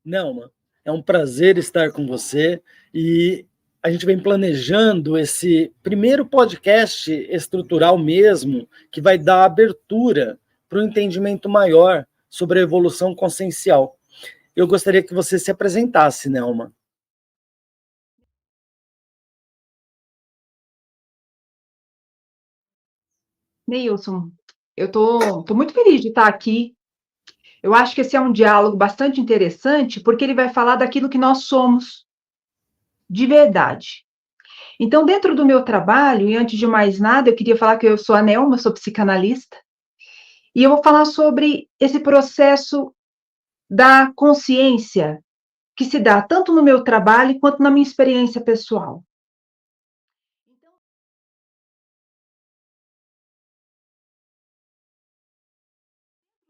Nelma, é um prazer estar com você e a gente vem planejando esse primeiro podcast estrutural mesmo, que vai dar abertura para um entendimento maior sobre a evolução consciencial. Eu gostaria que você se apresentasse, Nelma. Neilson, eu tô muito feliz de estar aqui. Eu acho que esse é um diálogo bastante interessante, porque ele vai falar daquilo que nós somos de verdade. Então, dentro do meu trabalho, e antes de mais nada, eu queria falar que eu sou a Nelma, sou psicanalista, e eu vou falar sobre esse processo da consciência que se dá tanto no meu trabalho quanto na minha experiência pessoal.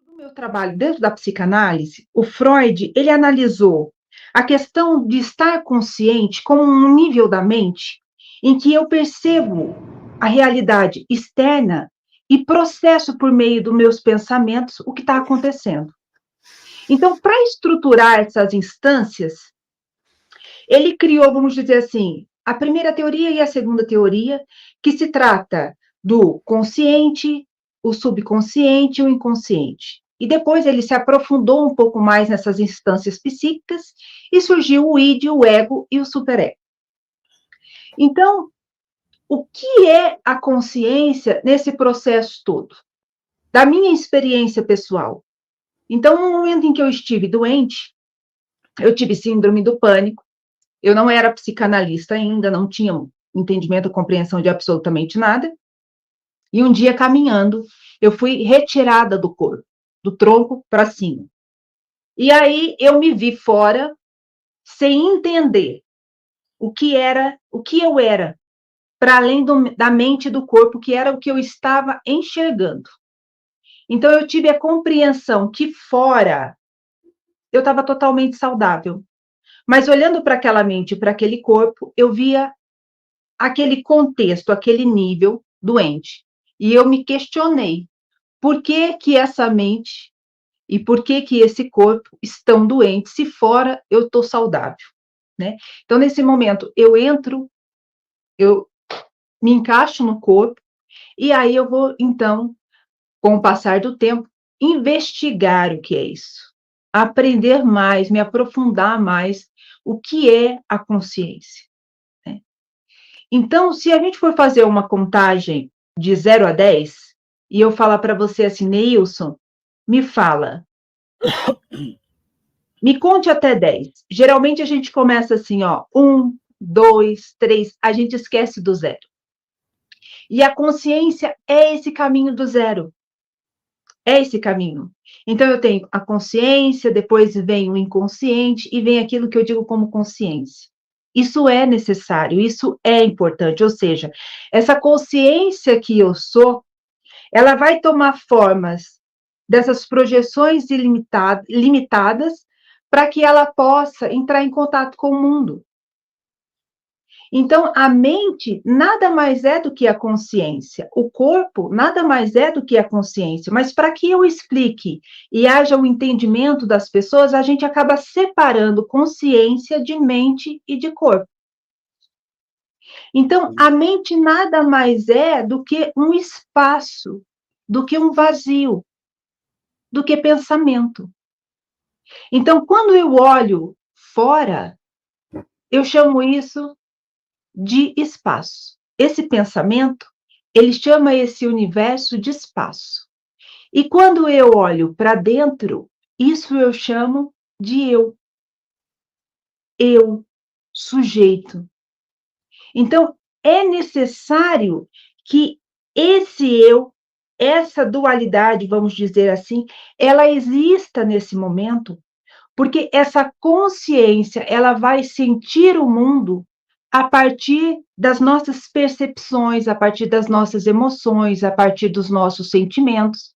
No meu trabalho dentro da psicanálise, o Freud, ele analisou a questão de estar consciente como um nível da mente em que eu percebo a realidade externa e processo por meio dos meus pensamentos o que está acontecendo. Então, para estruturar essas instâncias, ele criou, vamos dizer assim, a primeira teoria e a segunda teoria, que se trata do consciente, o subconsciente e o inconsciente. E depois ele se aprofundou um pouco mais nessas instâncias psíquicas e surgiu o id, o ego e o superego. Então, o que é a consciência nesse processo todo? Da minha experiência pessoal. Então, no momento em que eu estive doente, eu tive síndrome do pânico, eu não era psicanalista ainda, não tinha entendimento ou compreensão de absolutamente nada. E um dia, caminhando, eu fui retirada do corpo, do tronco para cima. E aí eu me vi fora, sem entender o que eu era, para além da mente e do corpo, que era o que eu estava enxergando. Então eu tive a compreensão que fora eu estava totalmente saudável. Mas olhando para aquela mente, para aquele corpo, eu via aquele contexto, aquele nível doente. E eu me questionei, por que que essa mente e por que que esse corpo estão doentes, se fora eu estou saudável, né? Então, nesse momento, eu me encaixo no corpo, e aí eu vou, então, com o passar do tempo, investigar o que é isso, aprender mais, me aprofundar mais o que é a consciência. Então, se a gente for fazer uma contagem de 0 a 10, e eu falar para você assim, Neilson, me fala, me conte até 10. Geralmente a gente começa assim, ó, 1, 2, 3, a gente esquece do 0. E a consciência é esse caminho do 0. É esse caminho. Então, eu tenho a consciência, depois vem o inconsciente e vem aquilo que eu digo como consciência. Isso é necessário, isso é importante. Ou seja, essa consciência que eu sou, ela vai tomar formas dessas projeções limitadas para que ela possa entrar em contato com o mundo. Então, a mente nada mais é do que a consciência, o corpo nada mais é do que a consciência, mas para que eu explique e haja um entendimento das pessoas, a gente acaba separando consciência de mente e de corpo. Então, a mente nada mais é do que um espaço, do que um vazio, do que pensamento. Então, quando eu olho fora, eu chamo isso de espaço. Esse pensamento, ele chama esse universo de espaço. E quando eu olho para dentro, isso eu chamo de eu. Eu, sujeito. Então, é necessário que esse eu, essa dualidade, vamos dizer assim, ela exista nesse momento, porque essa consciência, ela vai sentir o mundo a partir das nossas percepções, a partir das nossas emoções, a partir dos nossos sentimentos.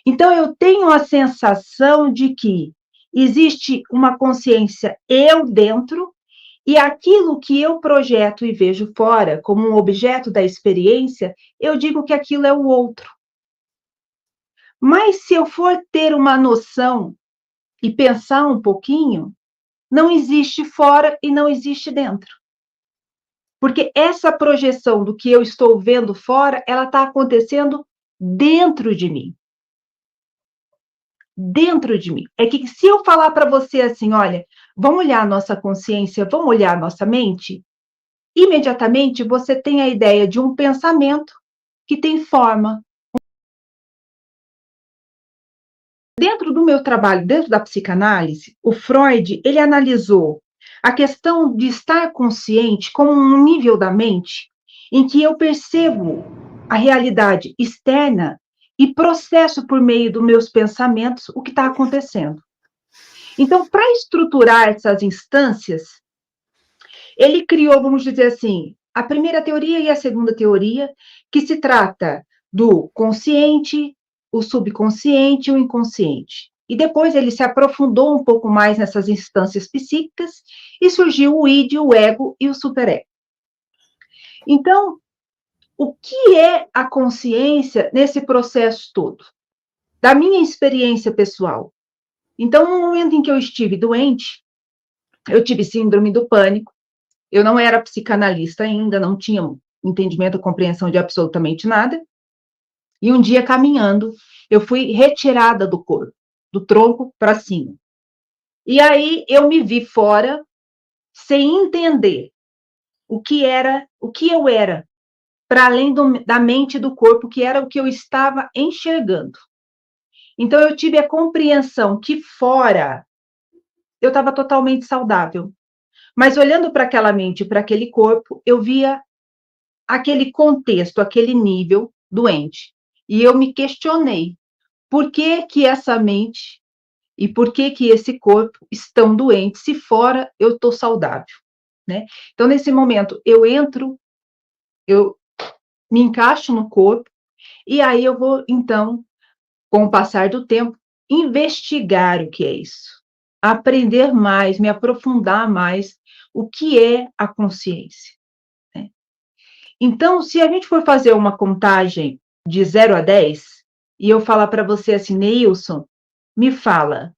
Então, eu tenho a sensação de que existe uma consciência eu dentro, e aquilo que eu projeto e vejo fora como um objeto da experiência, eu digo que aquilo é o outro. Mas se eu for ter uma noção e pensar um pouquinho, não existe fora e não existe dentro. Porque essa projeção do que eu estou vendo fora, ela está acontecendo dentro de mim. Dentro de mim. É que se eu falar para você assim, olha, vamos olhar a nossa consciência, vamos olhar a nossa mente, imediatamente você tem a ideia de um pensamento que tem forma. Dentro do meu trabalho, dentro da psicanálise, o Freud, ele analisou a questão de estar consciente como um nível da mente em que eu percebo a realidade externa e processo por meio dos meus pensamentos o que está acontecendo. Então, para estruturar essas instâncias, ele criou, vamos dizer assim, a primeira teoria e a segunda teoria, que se trata do consciente, o subconsciente e o inconsciente. E depois ele se aprofundou um pouco mais nessas instâncias psíquicas e surgiu o id, o ego e o superego. Então, o que é a consciência nesse processo todo? Da minha experiência pessoal. Então, no momento em que eu estive doente, eu tive síndrome do pânico, eu não era psicanalista ainda, não tinha entendimento, compreensão de absolutamente nada. E um dia, caminhando, eu fui retirada do corpo, do tronco para cima. E aí eu me vi fora, sem entender o que eu era, para além da mente e do corpo, que era o que eu estava enxergando. Então eu tive a compreensão que fora eu estava totalmente saudável. Mas olhando para aquela mente, para aquele corpo, eu via aquele contexto, aquele nível doente. E eu me questionei, por que que essa mente e por que que esse corpo estão doentes, se fora eu estou saudável, né? Então, nesse momento, eu me encaixo no corpo, e aí eu vou, então, com o passar do tempo, investigar o que é isso, aprender mais, me aprofundar mais, o que é a consciência. Então, se a gente for fazer uma contagem de 0 a 10, e eu falar para você assim, Neilson, me fala,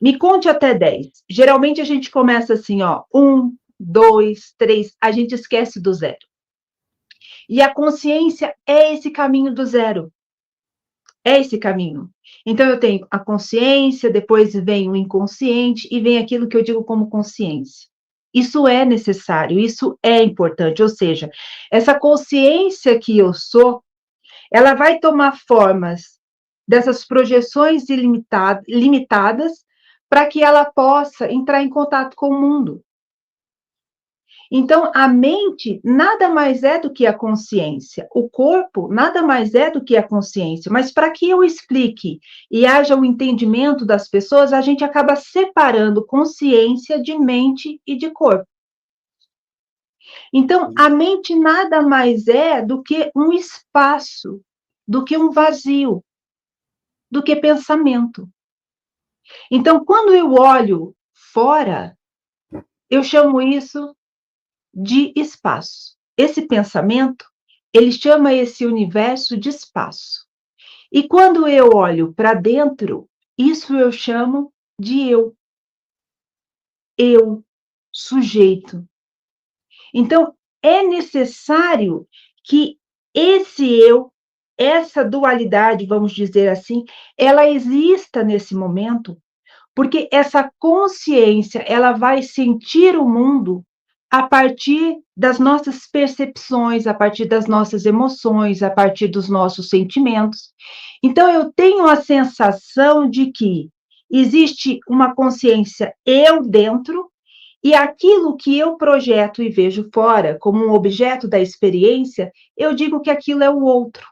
me conte até 10. Geralmente a gente começa assim, ó, 1, 2, 3, a gente esquece do 0. E a consciência é esse caminho do 0. É esse caminho. Então, eu tenho a consciência, depois vem o inconsciente e vem aquilo que eu digo como consciência. Isso é necessário, isso é importante. Ou seja, essa consciência que eu sou, ela vai tomar formas dessas projeções limitadas para que ela possa entrar em contato com o mundo. Então, a mente nada mais é do que a consciência, o corpo nada mais é do que a consciência, mas para que eu explique e haja o entendimento das pessoas, a gente acaba separando consciência de mente e de corpo. Então, a mente nada mais é do que um espaço, do que um vazio, do que pensamento. Então, quando eu olho fora, eu chamo isso de espaço. Esse pensamento, ele chama esse universo de espaço. E quando eu olho para dentro, isso eu chamo de eu. Eu, sujeito. Então, é necessário que esse eu, essa dualidade, vamos dizer assim, ela exista nesse momento, porque essa consciência, ela vai sentir o mundo a partir das nossas percepções, a partir das nossas emoções, a partir dos nossos sentimentos. Então, eu tenho a sensação de que existe uma consciência eu dentro, e aquilo que eu projeto e vejo fora como um objeto da experiência, eu digo que aquilo é o outro.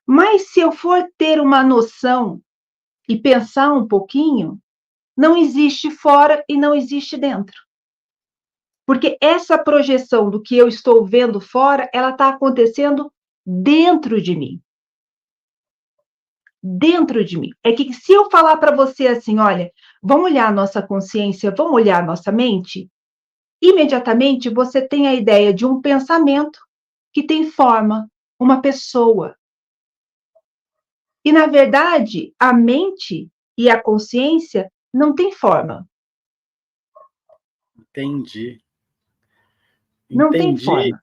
Mas se eu for ter uma noção e pensar um pouquinho, não existe fora e não existe dentro. Porque essa projeção do que eu estou vendo fora, ela está acontecendo dentro de mim. Dentro de mim. É que se eu falar para você assim, olha, vamos olhar a nossa consciência, vamos olhar a nossa mente, imediatamente você tem a ideia de um pensamento que tem forma, uma pessoa. E, na verdade, a mente e a consciência não tem forma. Entendi. Não tem Entendi. forma.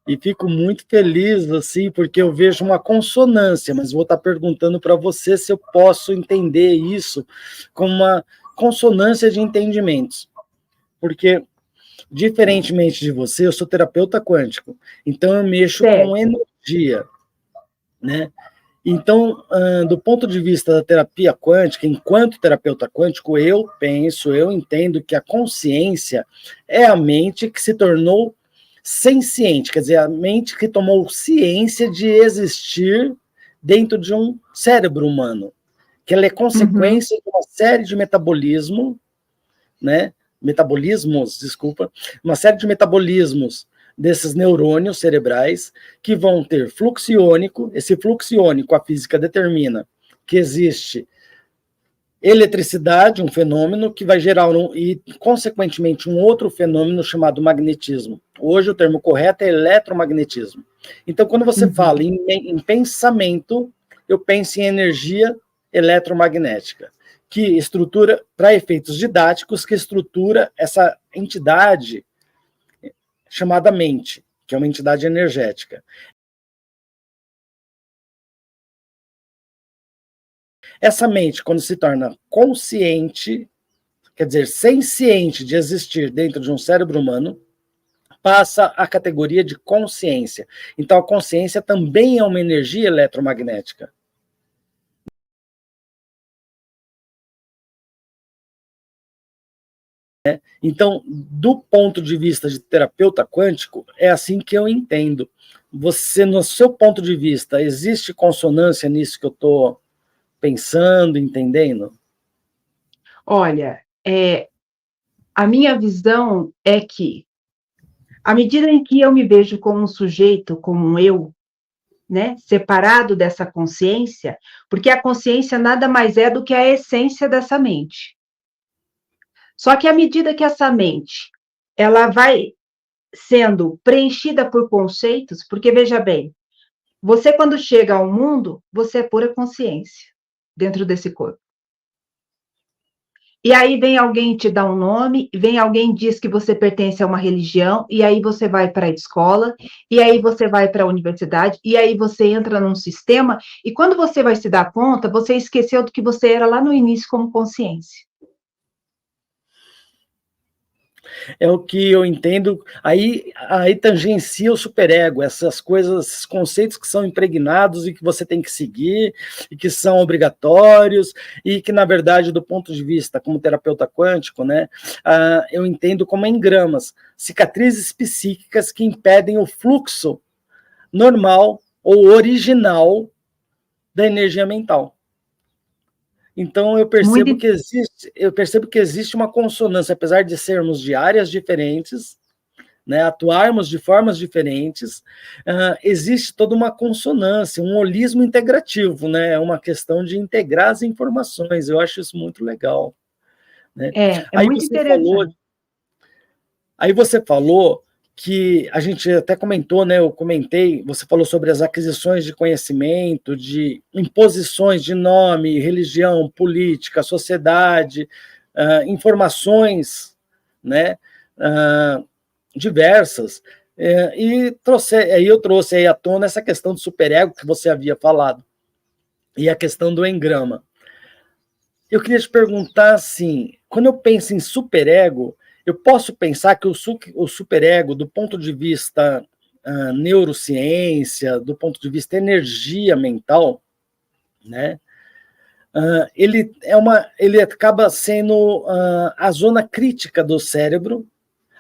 E fico muito feliz, assim, porque eu vejo uma consonância, mas vou estar perguntando para você se eu posso entender isso como uma consonância de entendimentos. Porque, diferentemente de você, eu sou terapeuta quântico, então eu mexo com Certo. energia, né? Então, do ponto de vista da terapia quântica, enquanto terapeuta quântico, eu penso, eu entendo que a consciência é a mente que se tornou senciente, quer dizer, a mente que tomou ciência de existir dentro de um cérebro humano, que ela é Uhum. consequência de uma série de né? Metabolismos, desculpa, uma série de metabolismos desses neurônios cerebrais que vão ter fluxo iônico. Esse fluxo iônico, a física determina que existe eletricidade, um fenômeno que vai gerar e, consequentemente, um outro fenômeno chamado magnetismo. Hoje o termo correto é eletromagnetismo. Então, quando você fala em pensamento, eu penso em energia eletromagnética, que estrutura, para efeitos didáticos, que estrutura essa entidade chamada mente, que é uma entidade energética. Essa mente, quando se torna consciente, quer dizer, senciente de existir dentro de um cérebro humano, passa à categoria de consciência. Então, a consciência também é uma energia eletromagnética. Então, do ponto de vista de terapeuta quântico, é assim que eu entendo. Você, no seu ponto de vista, existe consonância nisso que eu estou pensando, entendendo? Olha, a minha visão é que, à medida em que eu me vejo como um sujeito, como um eu, né, separado dessa consciência, porque a consciência nada mais é do que a essência dessa mente. Só que à medida que essa mente ela vai sendo preenchida por conceitos, porque veja bem, você quando chega ao mundo, você é pura consciência dentro desse corpo. E aí vem alguém te dá um nome, vem alguém diz que você pertence a uma religião, e aí você vai para a escola, e aí você vai para a universidade, e aí você entra num sistema, e quando você vai se dar conta, você esqueceu do que você era lá no início como consciência. É o que eu entendo, aí tangencia o superego, essas coisas, esses conceitos que são impregnados e que você tem que seguir, e que são obrigatórios, e que, na verdade, do ponto de vista como terapeuta quântico, né, eu entendo como engramas, cicatrizes psíquicas que impedem o fluxo normal ou original da energia mental. Então Muito eu percebo que existe uma consonância, apesar de sermos de áreas diferentes, né, atuarmos de formas diferentes, existe toda uma consonância, um holismo integrativo, né, é uma questão de integrar as informações. Eu acho isso muito legal, né? é Aí muito você falou, interessante. aí você falou que a gente até comentou, né? Eu comentei, você falou sobre as aquisições de conhecimento, de imposições de nome, religião, política, sociedade, informações, né? Diversas. Aí eu trouxe aí à tona essa questão do superego que você havia falado e a questão do engrama. Eu queria te perguntar assim, quando eu penso em superego, eu posso pensar que o superego, do ponto de vista neurociência, do ponto de vista energia mental, né, ele acaba sendo a zona crítica do cérebro,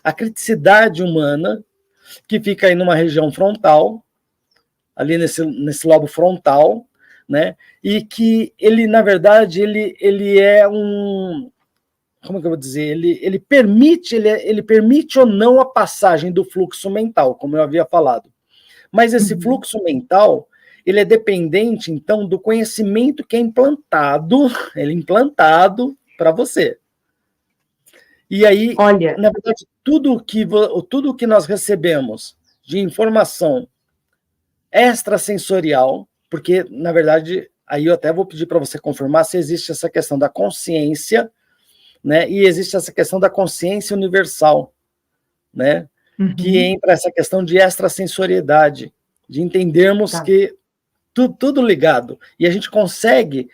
a criticidade humana, que fica aí numa região frontal, ali nesse lobo frontal, né? E que ele, na verdade, ele é um, como que eu vou dizer? Ele permite ou não a passagem do fluxo mental, como eu havia falado. Mas esse fluxo mental, ele é dependente, então, do conhecimento que é implantado, ele é implantado para você. E aí, Olha, na verdade, tudo que nós recebemos de informação extrasensorial, porque, na verdade, aí eu até vou pedir para você confirmar se existe essa questão da consciência, né? E existe essa questão da consciência universal, né? Que entra essa questão de extrasensoriedade, de entendermos que tudo ligado, e a gente consegue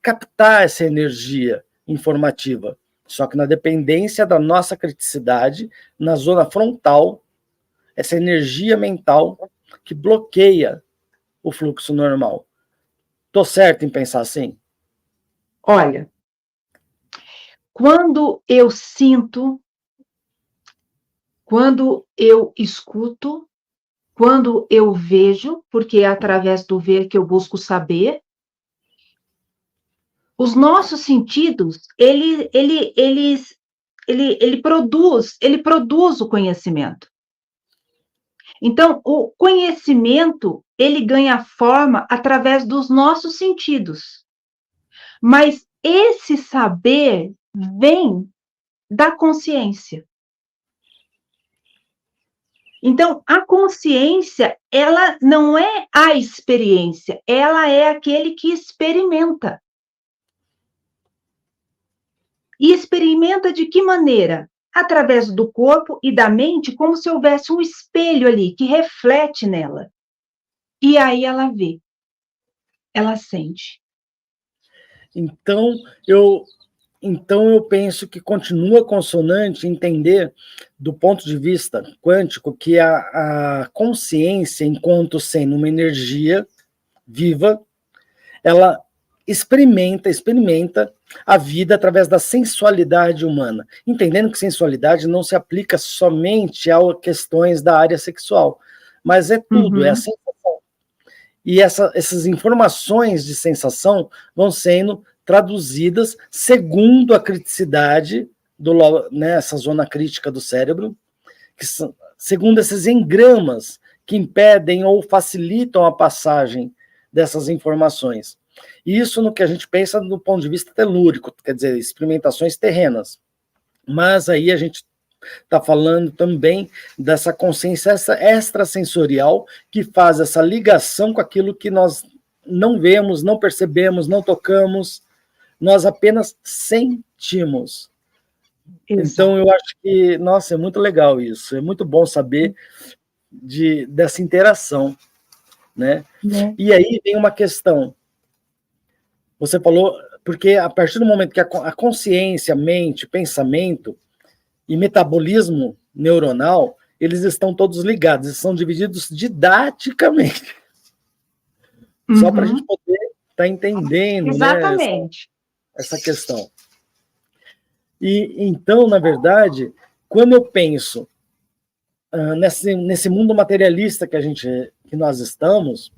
captar essa energia informativa, só que na dependência da nossa criticidade, na zona frontal, essa energia mental que bloqueia o fluxo normal. Estou certo em pensar assim? Olha, quando eu sinto, quando eu escuto, quando eu vejo, porque é através do ver que eu busco saber, os nossos sentidos, ele produz o conhecimento. Então, o conhecimento, ele ganha forma através dos nossos sentidos. Mas esse saber vem da consciência. Então, a consciência, ela não é a experiência, ela é aquele que experimenta. E experimenta de que maneira? Através do corpo e da mente, como se houvesse um espelho ali que reflete nela. E aí ela vê, ela sente. Então eu penso que continua consonante entender, do ponto de vista quântico, que a consciência, enquanto sendo uma energia viva, ela experimenta a vida através da sensualidade humana, entendendo que sensualidade não se aplica somente a questões da área sexual, mas é tudo, é a sensação. E essas informações de sensação vão sendo traduzidas segundo a criticidade, essa zona crítica do cérebro, segundo esses engramas que impedem ou facilitam a passagem dessas informações. Isso no que a gente pensa do ponto de vista telúrico, quer dizer, experimentações terrenas. Mas aí a gente está falando também dessa consciência extrasensorial que faz essa ligação com aquilo que nós não vemos, não percebemos, não tocamos, nós apenas sentimos. Exato. Então eu acho que, nossa, é muito legal isso, é muito bom saber dessa interação, né? E aí vem uma questão, você falou, porque a partir do momento que a consciência, mente, pensamento e metabolismo neuronal, eles estão todos ligados, eles são divididos didaticamente. Só para a gente poder estar entendendo, exatamente, né, essa questão. E então, na verdade, quando eu penso nesse mundo materialista que nós estamos,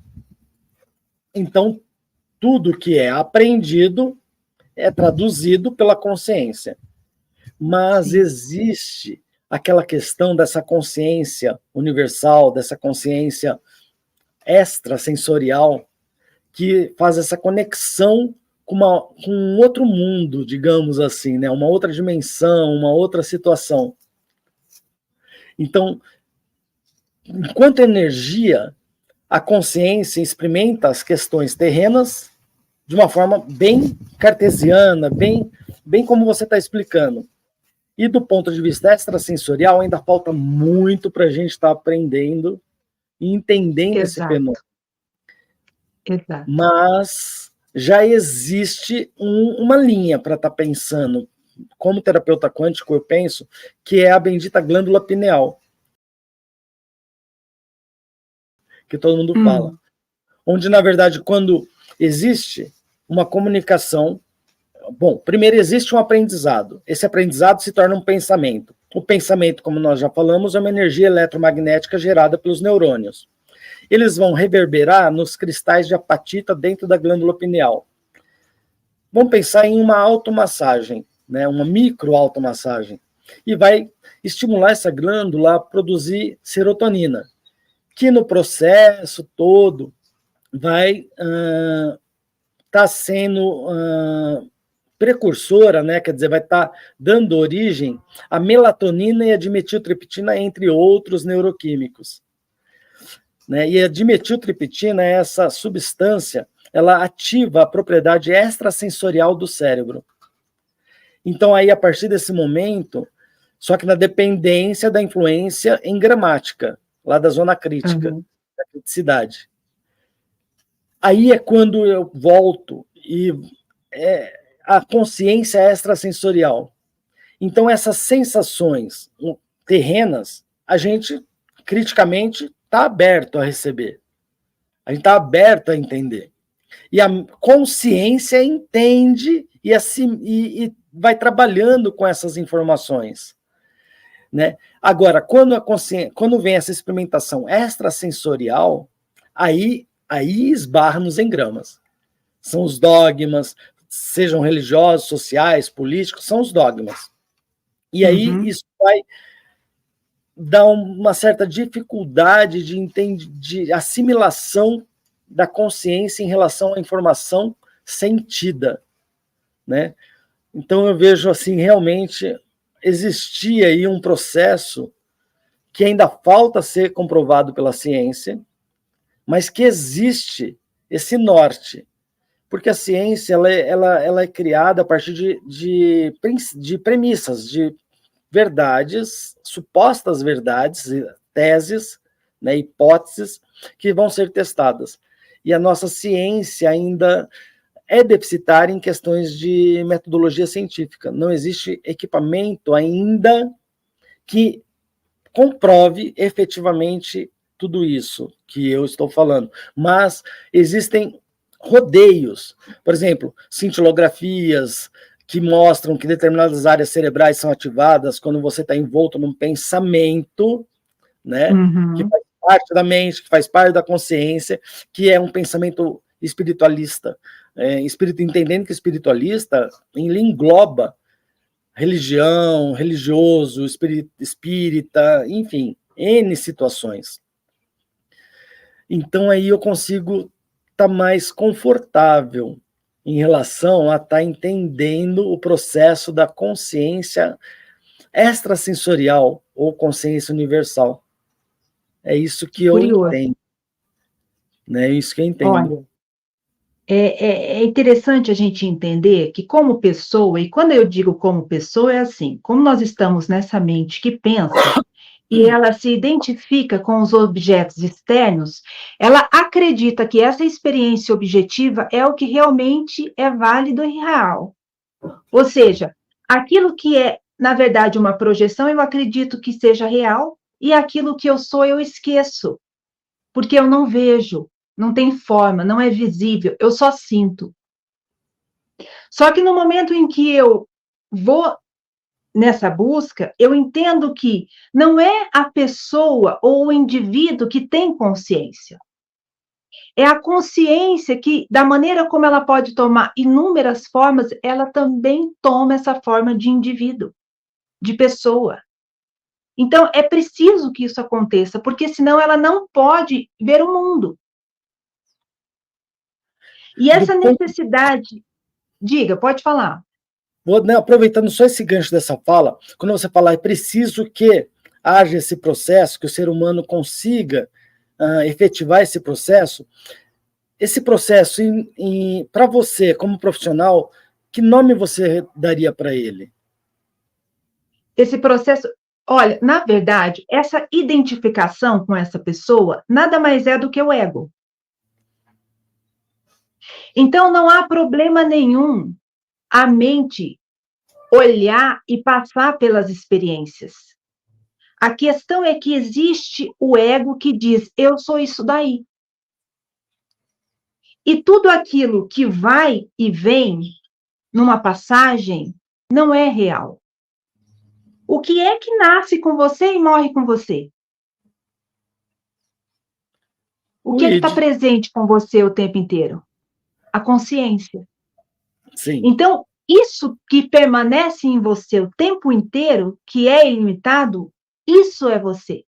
então tudo que é aprendido é traduzido pela consciência. Mas existe aquela questão dessa consciência universal, dessa consciência extrasensorial, que faz essa conexão com um outro mundo, digamos assim, né? Uma outra dimensão, uma outra situação. Então, enquanto energia, a consciência experimenta as questões terrenas de uma forma bem cartesiana, bem como você está explicando. E do ponto de vista extrasensorial, ainda falta muito para a gente estar aprendendo e entendendo esse fenômeno. Exato. Mas já existe uma linha para estar pensando. Como terapeuta quântico, eu penso que é a bendita glândula pineal, que todo mundo fala. Onde, na verdade, quando existe uma comunicação, bom, primeiro existe um aprendizado. Esse aprendizado se torna um pensamento. O pensamento, como nós já falamos, é uma energia eletromagnética gerada pelos neurônios. Eles vão reverberar nos cristais de apatita dentro da glândula pineal. Vamos pensar em uma automassagem, né, uma micro-automassagem, e vai estimular essa glândula a produzir serotonina, que no processo todo vai estar sendo precursora, né, quer dizer, vai estar dando origem à melatonina e à dimetiltriptina, entre outros neuroquímicos. Né? E a dimetiltriptina é essa substância ela ativa a propriedade extrasensorial do cérebro. Então, aí, a partir desse momento, só que na dependência da influência em gramática, lá da zona crítica, da criticidade. Aí é quando eu volto e a consciência extrasensorial. Então, essas sensações terrenas, a gente, criticamente, está aberto a receber. A gente está aberto a entender. E a consciência entende e vai trabalhando com essas informações. Né? Agora, quando vem essa experimentação extrasensorial, aí esbarra nos engramas. São os dogmas, sejam religiosos, sociais, políticos, são os dogmas. E aí isso vai dar uma certa dificuldade de assimilação da consciência em relação à informação sentida, né? Então eu vejo assim, realmente existia aí um processo que ainda falta ser comprovado pela ciência, mas que existe esse norte, porque a ciência ela é criada a partir de premissas, de verdades, supostas verdades, teses, né, hipóteses que vão ser testadas. E a nossa ciência ainda é deficitária em questões de metodologia científica. Não existe equipamento ainda que comprove efetivamente tudo isso que eu estou falando. Mas existem rodeios, por exemplo, cintilografias que mostram que determinadas áreas cerebrais são ativadas quando você está envolto num pensamento, né, que faz parte da mente, que faz parte da consciência, que é um pensamento espiritualista. Entendendo que espiritualista ele engloba religião, religioso, espírita, enfim, N situações. Então aí eu consigo estar mais confortável em relação a estar entendendo o processo da consciência extrasensorial ou consciência universal. É isso que eu entendo. Né? É isso que eu entendo. Olha, é interessante a gente entender que, como pessoa, e quando eu digo como pessoa, é assim, como nós estamos nessa mente que pensa, e ela se identifica com os objetos externos, ela acredita que essa experiência objetiva é o que realmente é válido e real. Ou seja, aquilo que é, na verdade, uma projeção, eu acredito que seja real, e aquilo que eu sou, eu esqueço, porque eu não vejo, não tem forma, não é visível, eu só sinto. Só que no momento em que eu vou nessa busca, eu entendo que não é a pessoa ou o indivíduo que tem consciência. É a consciência que, da maneira como ela pode tomar inúmeras formas, ela também toma essa forma de indivíduo, de pessoa. Então, é preciso que isso aconteça, porque senão ela não pode ver o mundo. E essa necessidade... Diga, pode falar. Aproveitando só esse gancho dessa fala, quando você fala é preciso que haja esse processo, que o ser humano consiga efetivar esse processo para você, como profissional, que nome você daria para ele? Esse processo, olha, na verdade, essa identificação com essa pessoa nada mais é do que o ego. Então, não há problema nenhum a mente olhar e passar pelas experiências. A questão é que existe o ego que diz, eu sou isso daí. E tudo aquilo que vai e vem numa passagem não é real. O que é que nasce com você e morre com você? O que é que está presente com você o tempo inteiro? A consciência. Sim. Então, isso que permanece em você o tempo inteiro, que é ilimitado, isso é você.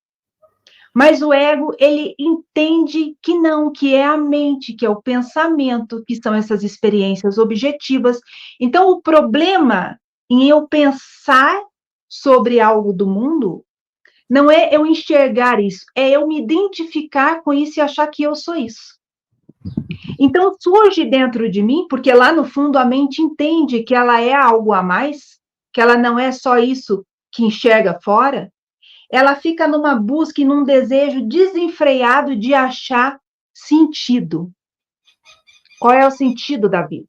Mas o ego, ele entende que não, que é a mente, que é o pensamento, que são essas experiências objetivas. Então, o problema em eu pensar sobre algo do mundo não é eu enxergar isso, é eu me identificar com isso e achar que eu sou isso. Então, surge dentro de mim, porque lá no fundo a mente entende que ela é algo a mais, que ela não é só isso que enxerga fora, ela fica numa busca e num desejo desenfreado de achar sentido. Qual é o sentido da vida?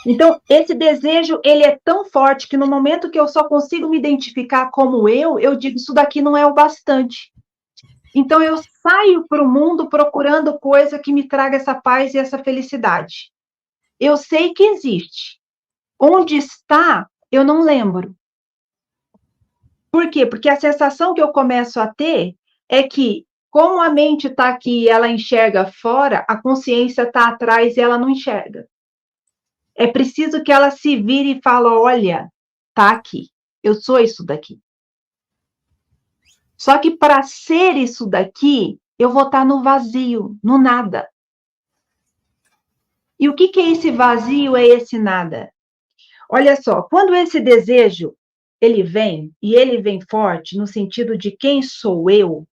Então, esse desejo, ele é tão forte que no momento que eu só consigo me identificar como eu digo, isso daqui não é o bastante. Então, eu saio para o mundo procurando coisa que me traga essa paz e essa felicidade. Eu sei que existe. Onde está, eu não lembro. Por quê? Porque a sensação que eu começo a ter é que, como a mente está aqui e ela enxerga fora, a consciência está atrás e ela não enxerga. É preciso que ela se vire e fale, olha, tá aqui, eu sou isso daqui. Só que para ser isso daqui, eu vou estar no vazio, no nada. E o que é esse vazio, é esse nada? Olha só, quando esse desejo, ele vem, e ele vem forte, no sentido de quem sou eu,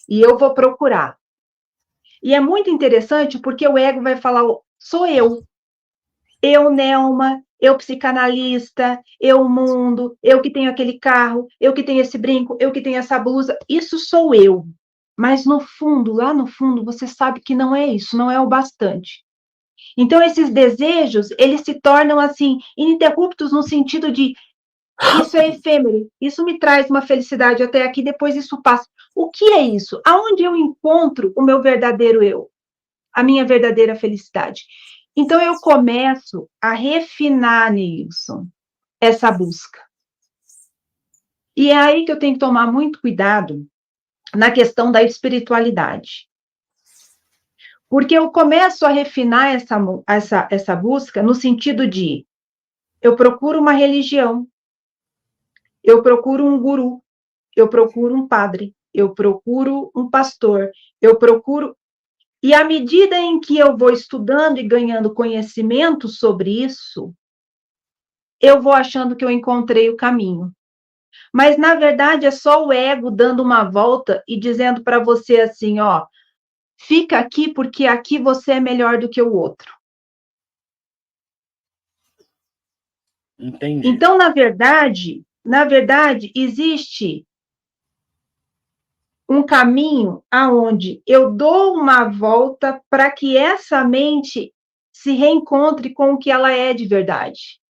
e eu vou procurar. E é muito interessante porque o ego vai falar, sou eu. Eu, Nelma, eu psicanalista, eu mundo, eu que tenho aquele carro, eu que tenho esse brinco, eu que tenho essa blusa, isso sou eu. Mas no fundo, lá no fundo, você sabe que não é isso, não é o bastante. Então, esses desejos, eles se tornam, assim, ininterruptos no sentido de isso é efêmero, isso me traz uma felicidade até aqui, depois isso passa. O que é isso? Aonde eu encontro o meu verdadeiro eu? A minha verdadeira felicidade? Então, eu começo a refinar, Nilson, essa busca. E é aí que eu tenho que tomar muito cuidado na questão da espiritualidade. Porque eu começo a refinar essa busca no sentido de eu procuro uma religião, eu procuro um guru, eu procuro um padre, eu procuro um pastor, eu procuro. E à medida em que eu vou estudando e ganhando conhecimento sobre isso, eu vou achando que eu encontrei o caminho. Mas, na verdade, é só o ego dando uma volta e dizendo para você assim, ó, fica aqui porque aqui você é melhor do que o outro. Entendi. Então, na verdade, existe um caminho aonde eu dou uma volta para que essa mente se reencontre com o que ela é de verdade.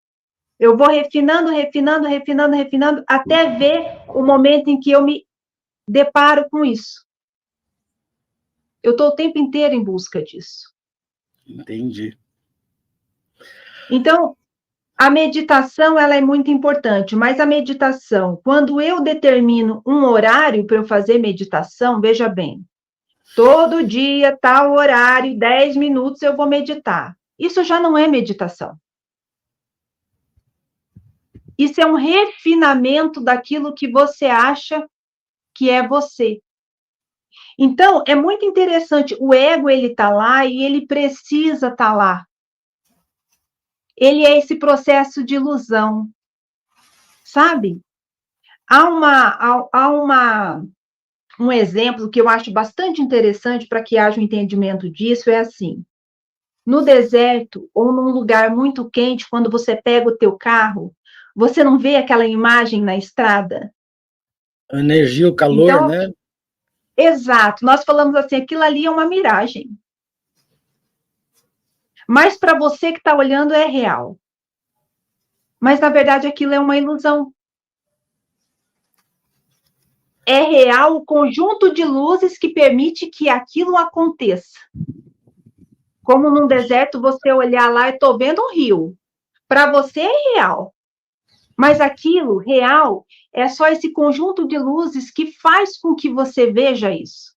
Eu vou refinando, refinando, refinando, refinando, até ver o momento em que eu me deparo com isso. Eu estou o tempo inteiro em busca disso. Entendi. Então, a meditação, ela é muito importante, mas a meditação, quando eu determino um horário para eu fazer meditação, veja bem, todo dia, tal horário, 10 minutos eu vou meditar. Isso já não é meditação. Isso é um refinamento daquilo que você acha que é você. Então, é muito interessante. O ego, ele está lá e ele precisa estar lá. Ele é esse processo de ilusão. Sabe? Há um exemplo que eu acho bastante interessante para que haja um entendimento disso, é assim. No deserto ou num lugar muito quente, quando você pega o teu carro, você não vê aquela imagem na estrada? A energia, o calor, Então, né? exato, nós falamos assim, aquilo ali é uma miragem. Mas para você que está olhando é real. Mas, na verdade, aquilo é uma ilusão. É real o conjunto de luzes que permite que aquilo aconteça. Como num deserto, você olhar lá e estou vendo um rio. Para você é real. Mas aquilo, real, é só esse conjunto de luzes que faz com que você veja isso.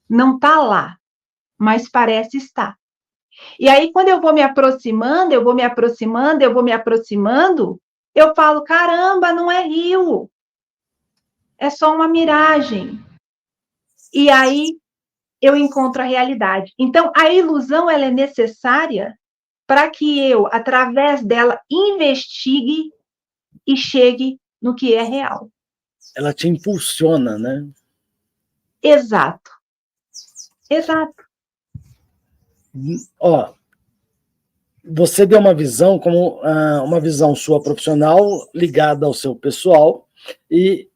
Não está lá, mas parece estar. E aí, quando eu vou me aproximando, eu vou me aproximando, eu vou me aproximando, eu falo, caramba, não é rio. É só uma miragem. E aí, eu encontro a realidade. Então, a ilusão, ela é necessária para que eu, através dela, investigue e chegue no que é real. Ela te impulsiona, né? Exato. Exato. Ó, você deu uma visão como uma visão sua profissional ligada ao seu pessoal, e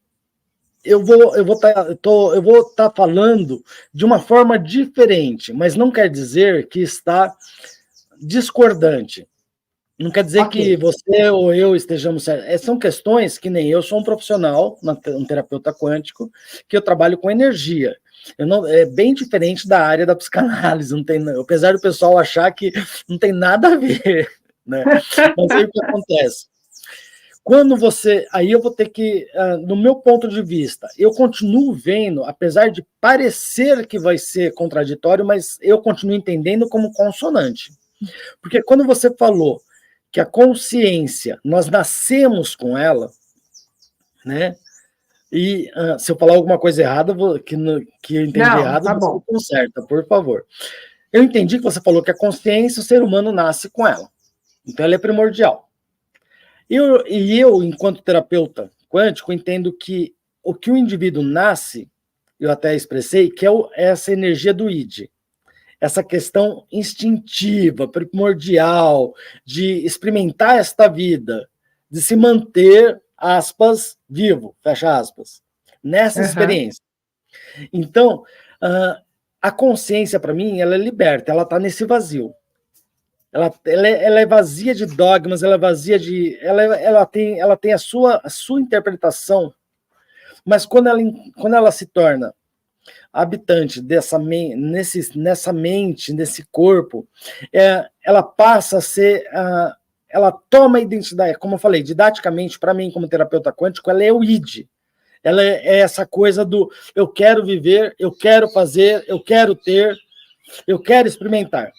eu vou estar falando de uma forma diferente, mas não quer dizer que está discordante. Não quer dizer que você ou eu estejamos certos. São questões que nem eu sou um profissional, um terapeuta quântico, que eu trabalho com energia. É bem diferente da área da psicanálise, não tem, apesar do pessoal achar que não tem nada a ver, né? Mas aí o que acontece? Quando aí eu vou ter que, no meu ponto de vista, eu continuo vendo, apesar de parecer que vai ser contraditório, mas eu continuo entendendo como consonante. Porque quando você falou que a consciência, nós nascemos com ela, né? E se eu falar alguma coisa errada, que eu entendi errado, tá você conserta, por favor. Eu entendi que você falou que a consciência, o ser humano nasce com ela. Então, ela é primordial. Eu, enquanto terapeuta quântico, entendo que o que o indivíduo nasce, eu até expressei, que é essa energia do id. Essa questão instintiva, primordial, de experimentar esta vida, de se manter, aspas, vivo, fecha aspas, nessa experiência. Então, a consciência, para mim, ela é liberta, ela está nesse vazio. Ela é vazia de dogmas, ela é vazia de... Ela tem a sua interpretação, mas quando ela se torna habitante nessa mente, nesse corpo, ela passa a ser... ela toma a identidade, como eu falei, didaticamente, para mim, como terapeuta quântico, ela é o id. Ela é essa coisa do eu quero viver, eu quero fazer, eu quero ter, eu quero experimentar.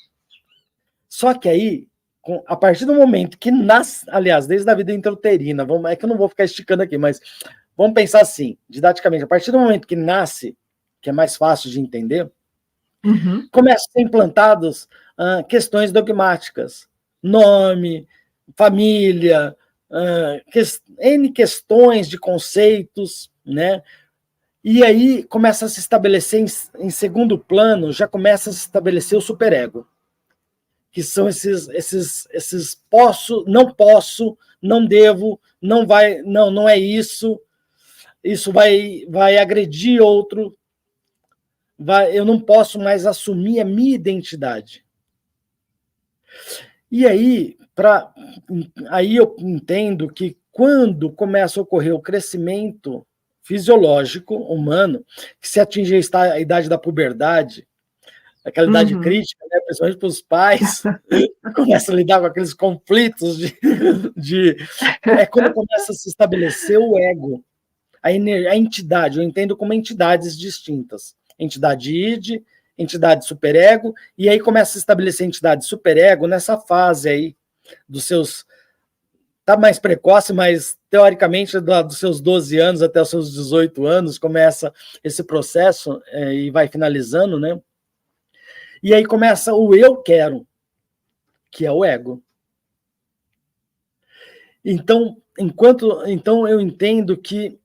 Só que aí, a partir do momento que nasce, aliás, desde a vida intrauterina, é que eu não vou ficar esticando aqui, mas vamos pensar assim, didaticamente, a partir do momento que nasce, que é mais fácil de entender, começam a ser implantadas questões dogmáticas, nome, família, N questões de conceitos, né? E aí começa a se estabelecer, em segundo plano, já começa a se estabelecer o superego, que são esses posso, não devo, não é isso vai agredir outro, eu não posso mais assumir a minha identidade. E aí, aí eu entendo que quando começa a ocorrer o crescimento fisiológico humano, que se atinge a idade da puberdade, aquela idade crítica, né, principalmente para os pais, começa a lidar com aqueles conflitos é quando começa a se estabelecer o ego, a entidade, eu entendo como entidades distintas. Entidade id, entidade superego, e aí começa a se estabelecer entidade superego nessa fase aí dos seus... Está mais precoce, mas teoricamente dos seus 12 anos até os seus 18 anos começa esse processo e vai finalizando, né? E aí começa o eu quero, que é o ego. Então eu entendo que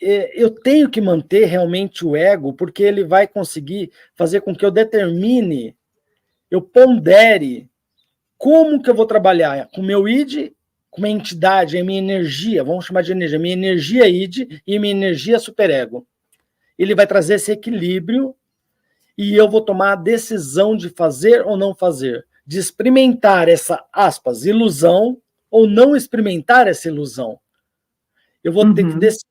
eu tenho que manter realmente o ego, porque ele vai conseguir fazer com que eu determine, eu pondere como que eu vou trabalhar com o meu id, com a minha entidade, a minha energia, vamos chamar de energia, minha energia id e minha energia superego. Ele vai trazer esse equilíbrio e eu vou tomar a decisão de fazer ou não fazer, de experimentar essa, aspas, ilusão ou não experimentar essa ilusão. Eu vou ter que decidir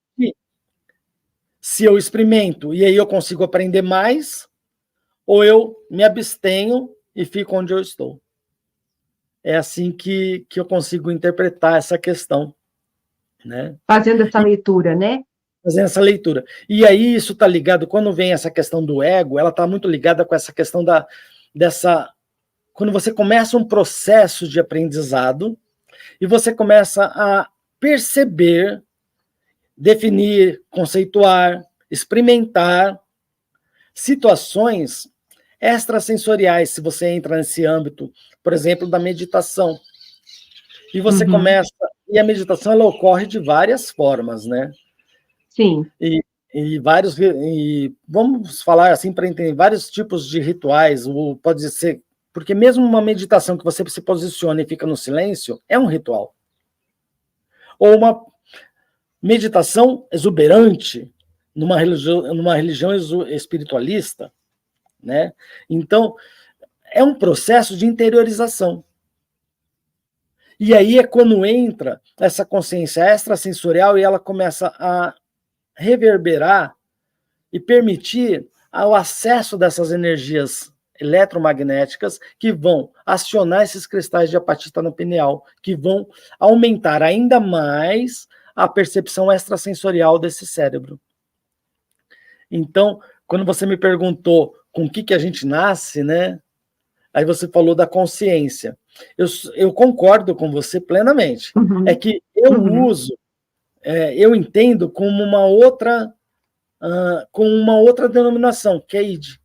se eu experimento e aí eu consigo aprender mais, ou eu me abstenho e fico onde eu estou. É assim que eu consigo interpretar essa questão, né? Fazendo essa leitura, né? Fazendo essa leitura. E aí isso está ligado, quando vem essa questão do ego, ela está muito ligada com essa questão quando você começa um processo de aprendizado e você começa a perceber, definir, conceituar, experimentar situações extrasensoriais, se você entra nesse âmbito, por exemplo, da meditação. E você começa... E a meditação, ela ocorre de várias formas, né? Sim. E vamos falar assim, para entender, vários tipos de rituais, pode ser Porque mesmo uma meditação que você se posiciona e fica no silêncio, é um ritual. Ou uma meditação exuberante numa religião espiritualista, né? Então, é um processo de interiorização. E aí é quando entra essa consciência extrasensorial e ela começa a reverberar e permitir o acesso dessas energias eletromagnéticas que vão acionar esses cristais de apatita no pineal, que vão aumentar ainda mais a percepção extrasensorial desse cérebro. Então, quando você me perguntou com o que a gente nasce, né? Aí você falou da consciência. Eu concordo com você plenamente. Uhum. É que eu uso, eu entendo como uma outra denominação, que é id.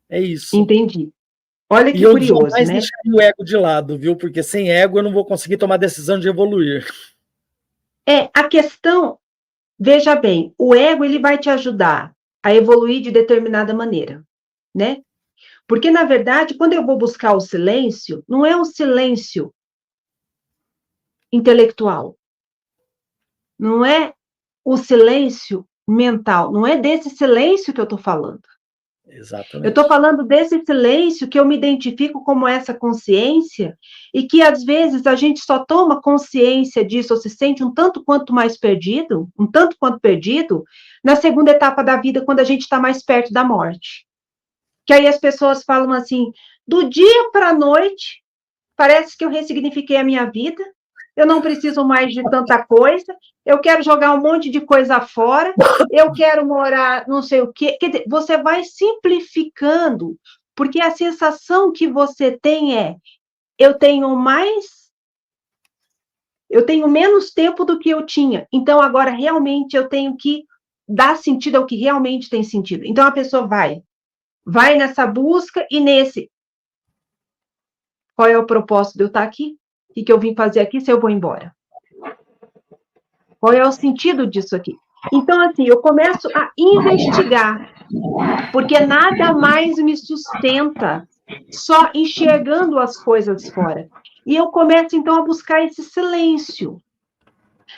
É isso. Entendi. Olha que e eu curioso, jamais né? deixaria o ego de lado, viu? Porque sem ego eu não vou conseguir tomar decisão de evoluir. A questão, veja bem, o ego ele vai te ajudar a evoluir de determinada maneira, né? Porque, na verdade, quando eu vou buscar o silêncio, não é um silêncio intelectual, não é o silêncio mental, não é desse silêncio que eu estou falando. Exatamente. Eu estou falando desse silêncio que eu me identifico como essa consciência e que, às vezes, a gente só toma consciência disso ou se sente um tanto quanto perdido, na segunda etapa da vida, quando a gente está mais perto da morte. Que aí as pessoas falam assim, do dia para a noite, parece que eu ressignifiquei a minha vida, eu não preciso mais de tanta coisa, eu quero jogar um monte de coisa fora, eu quero morar não sei o quê. Quer dizer, você vai simplificando, porque a sensação que você tem é, eu tenho menos tempo do que eu tinha, então agora realmente eu tenho que dar sentido ao que realmente tem sentido. Então a pessoa vai nessa busca e nesse. Qual é o propósito de eu estar aqui? O que eu vim fazer aqui se eu vou embora? Qual é o sentido disso aqui? Então, assim, eu começo a investigar, porque nada mais me sustenta só enxergando as coisas fora. E eu começo, então, a buscar esse silêncio.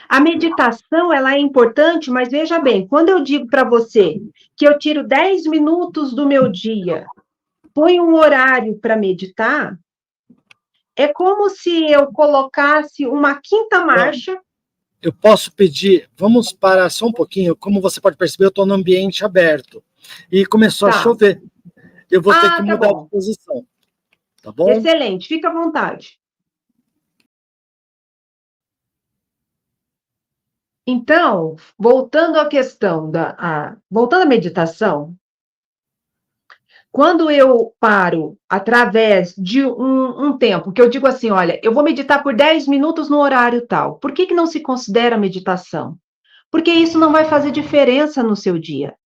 A meditação, ela é importante, mas veja bem, quando eu digo para você que eu tiro 10 minutos do meu dia, põe um horário para meditar, é como se eu colocasse uma quinta marcha. Eu posso pedir, vamos parar só um pouquinho. Como você pode perceber, eu estou no ambiente aberto. E começou a chover. Eu vou ter que mudar de posição. Tá bom? Excelente, fica à vontade. Então, voltando à questão voltando à meditação, quando eu paro através de um tempo, que eu digo assim, olha, eu vou meditar por 10 minutos no horário tal. Por que não se considera meditação? Porque isso não vai fazer diferença no seu dia.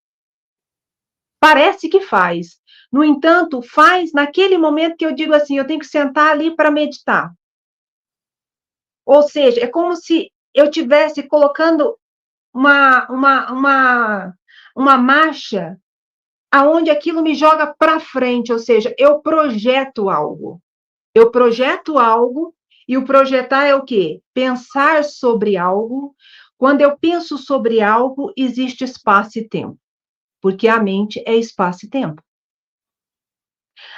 Parece que faz. No entanto, faz naquele momento que eu digo assim, eu tenho que sentar ali para meditar. Ou seja, é como se eu estivesse colocando uma marcha aonde aquilo me joga para frente, ou seja, eu projeto algo. Eu projeto algo, e o projetar é o quê? Pensar sobre algo. Quando eu penso sobre algo, existe espaço e tempo, porque a mente é espaço e tempo.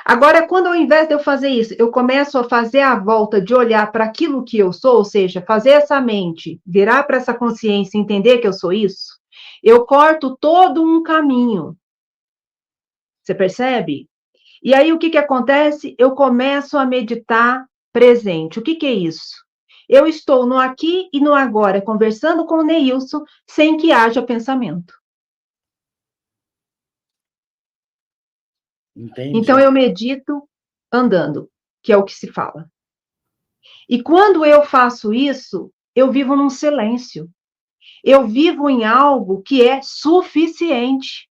Agora, quando ao invés de eu fazer isso, eu começo a fazer a volta de olhar para aquilo que eu sou, ou seja, fazer essa mente virar para essa consciência e entender que eu sou isso, eu corto todo um caminho. Você percebe? E aí, o que acontece? Eu começo a meditar presente. O que é isso? Eu estou no aqui e no agora, conversando com o Neilson, sem que haja pensamento. Entendi. Então, eu medito andando, que é o que se fala. E quando eu faço isso, eu vivo num silêncio. Eu vivo em algo que é suficiente.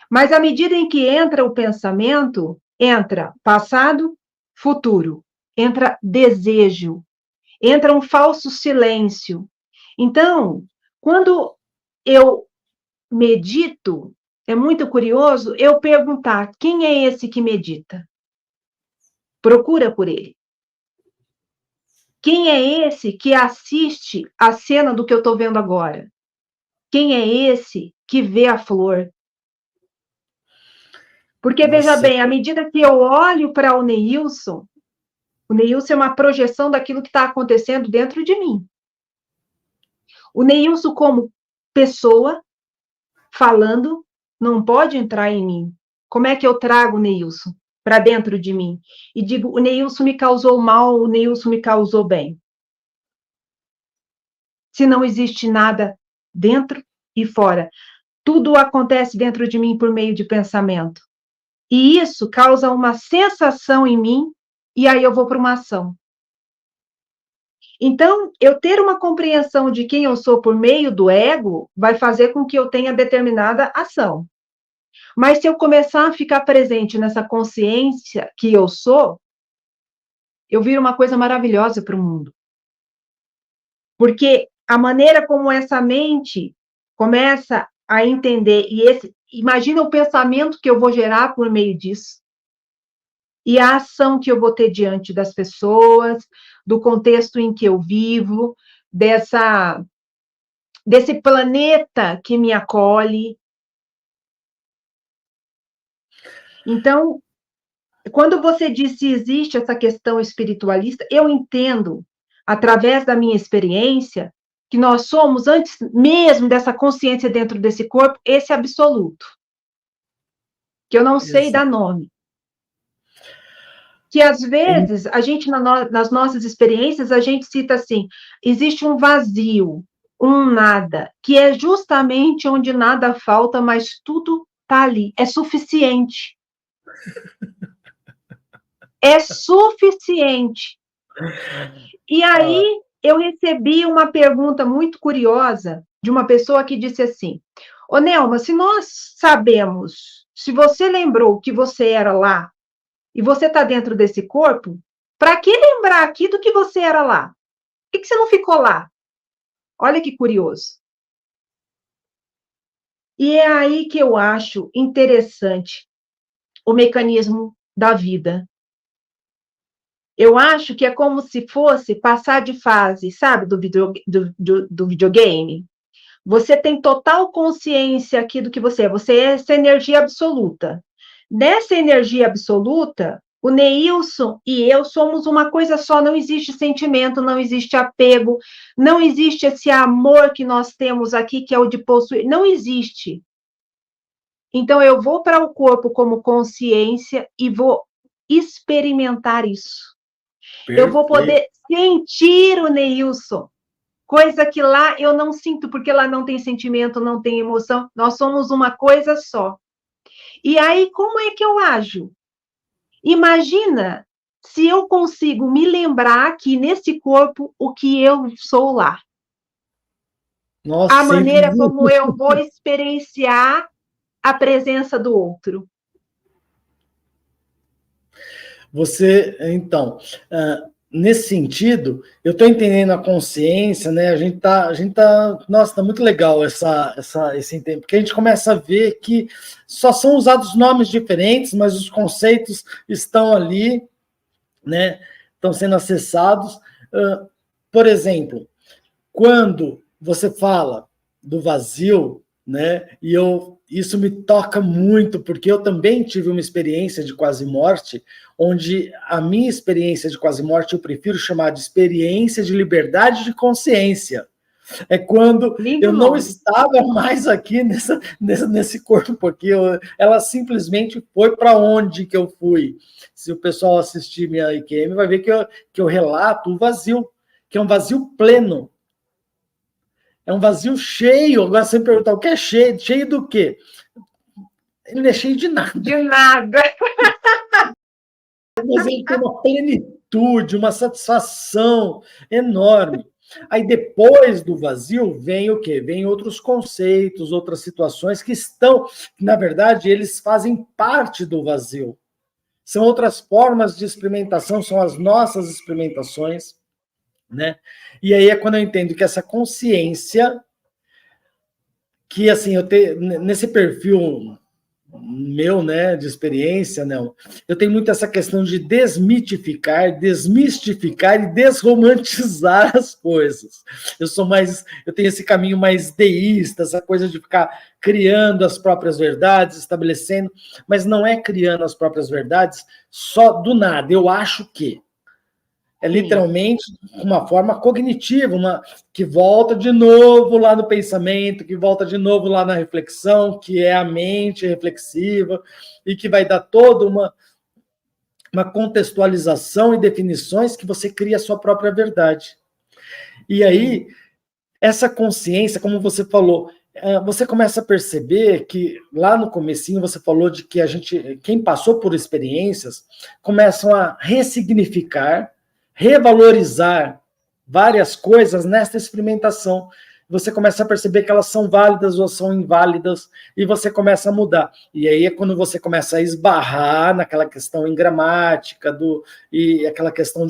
Mas à medida em que entra o pensamento, entra passado, futuro, entra desejo, entra um falso silêncio. Então, quando eu medito, é muito curioso eu perguntar: quem é esse que medita? procura por ele. Quem é esse que assiste a cena do que eu estou vendo agora? Quem é esse que vê a flor? Porque, veja Nossa, bem, à medida que eu olho para o Neilson é uma projeção daquilo que está acontecendo dentro de mim. O Neilson, como pessoa, falando, não pode entrar em mim. Como é que eu trago o Neilson para dentro de mim? E digo, o Neilson me causou mal, o Neilson me causou bem. Se não existe nada dentro e fora. Tudo acontece dentro de mim por meio de pensamento. E isso causa uma sensação em mim, e aí eu vou para uma ação. Então, eu ter uma compreensão de quem eu sou por meio do ego vai fazer com que eu tenha determinada ação. Mas se eu começar a ficar presente nessa consciência que eu sou, eu viro uma coisa maravilhosa para o mundo. Porque a maneira como essa mente começa a entender, imagina o pensamento que eu vou gerar por meio disso, e a ação que eu vou ter diante das pessoas, do contexto em que eu vivo, desse planeta que me acolhe. Então, quando você diz se existe essa questão espiritualista, eu entendo, através da minha experiência, que nós somos, antes mesmo dessa consciência dentro desse corpo, esse absoluto, que eu não sei dar nome. Que, às vezes, a gente, nas nossas experiências, a gente cita assim, existe um vazio, um nada, que é justamente onde nada falta, mas tudo está ali, é suficiente. É suficiente. E aí eu recebi uma pergunta muito curiosa de uma pessoa que disse assim: ô Nelma, se nós sabemos, se você lembrou que você era lá e você está dentro desse corpo, para que lembrar aqui do que você era lá? Por que você não ficou lá? Olha que curioso. E é aí que eu acho interessante o mecanismo da vida. Eu acho que é como se fosse passar de fase, sabe, do videogame. Você tem total consciência aqui do que você é essa energia absoluta. Nessa energia absoluta, o Neilson e eu somos uma coisa só, não existe sentimento, não existe apego, não existe esse amor que nós temos aqui, que é o de possuir, não existe. Então, eu vou para o corpo como consciência e vou experimentar isso. Eu vou poder sentir o Neilson, coisa que lá eu não sinto, porque lá não tem sentimento, não tem emoção, nós somos uma coisa só. E aí, como é que eu ajo? Imagina se eu consigo me lembrar aqui nesse corpo o que eu sou lá. nossa, A sempre. maneira como eu vou experienciar a presença do outro. Você, então, nesse sentido, eu estou entendendo a consciência, né? Nossa, tá muito legal esse entendimento, porque a gente começa a ver que só são usados nomes diferentes, mas os conceitos estão ali, né? Estão sendo acessados. Por exemplo, quando você fala do vazio, né? Isso me toca muito, porque eu também tive uma experiência de quase morte, onde a minha experiência de quase morte eu prefiro chamar de experiência de liberdade de consciência. É quando Lindo eu não nome. estava mais aqui nesse corpo, porque ela simplesmente foi para onde que eu fui. Se o pessoal assistir minha IQM, vai ver que eu relato o vazio, que é um vazio pleno. É um vazio cheio. Agora você me perguntar o que é cheio? Cheio do quê? Ele não é cheio de nada. De nada. Mas ele tem uma plenitude, uma satisfação enorme. Aí depois do vazio vem o quê? Vem outros conceitos, outras situações que estão, na verdade, eles fazem parte do vazio. São outras formas de experimentação, são as nossas experimentações, né? E aí é quando eu entendo que essa consciência, que assim, nesse perfil meu, né, de experiência, não. Eu tenho muito essa questão de desmitificar, desmistificar e desromantizar as coisas. Eu tenho esse caminho mais deísta, essa coisa de ficar criando as próprias verdades, estabelecendo, mas não é criando as próprias verdades só do nada. Eu acho que é literalmente uma forma cognitiva, que volta de novo lá no pensamento, que volta de novo lá na reflexão, que é a mente reflexiva, e que vai dar toda uma contextualização e definições que você cria a sua própria verdade. E aí, essa consciência, como você falou, você começa a perceber que lá no comecinho você falou de que quem passou por experiências, começam a ressignificar, revalorizar várias coisas nesta experimentação. Você começa a perceber que elas são válidas ou são inválidas, e você começa a mudar. E aí é quando você começa a esbarrar naquela questão em gramática, e aquela questão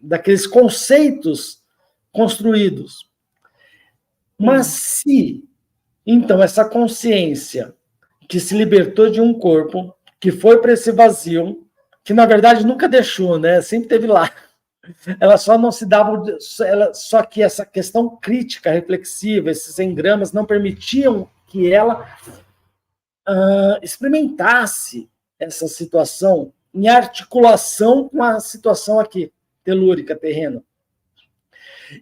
daqueles conceitos construídos. Mas se, então, essa consciência que se libertou de um corpo, que foi para esse vazio, que na verdade nunca deixou, né? Sempre teve lá. Ela só não se dava, só que essa questão crítica, reflexiva, esses engramas não permitiam que ela experimentasse essa situação em articulação com a situação aqui, telúrica, terrena.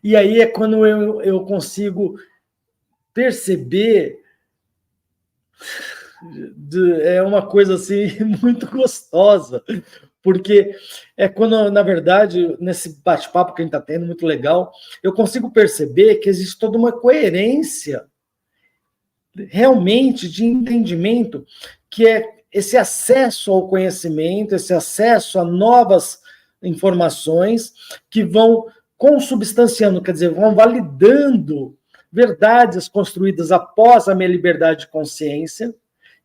E aí é quando eu consigo perceber, é uma coisa assim muito gostosa, porque é quando, na verdade, nesse bate-papo que a gente está tendo, muito legal, eu consigo perceber que existe toda uma coerência realmente de entendimento, que é esse acesso ao conhecimento, esse acesso a novas informações que vão consubstanciando, quer dizer, vão validando verdades construídas após a minha liberdade de consciência,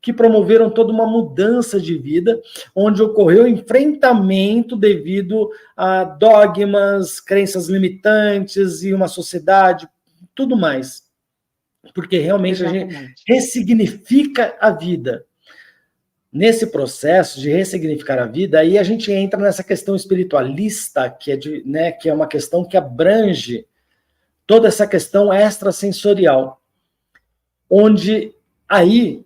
que promoveram toda uma mudança de vida, onde ocorreu enfrentamento devido a dogmas, crenças limitantes e uma sociedade, tudo mais. Porque realmente a gente ressignifica a vida. Nesse processo de ressignificar a vida, aí a gente entra nessa questão espiritualista, que é uma questão que abrange toda essa questão extrasensorial, onde aí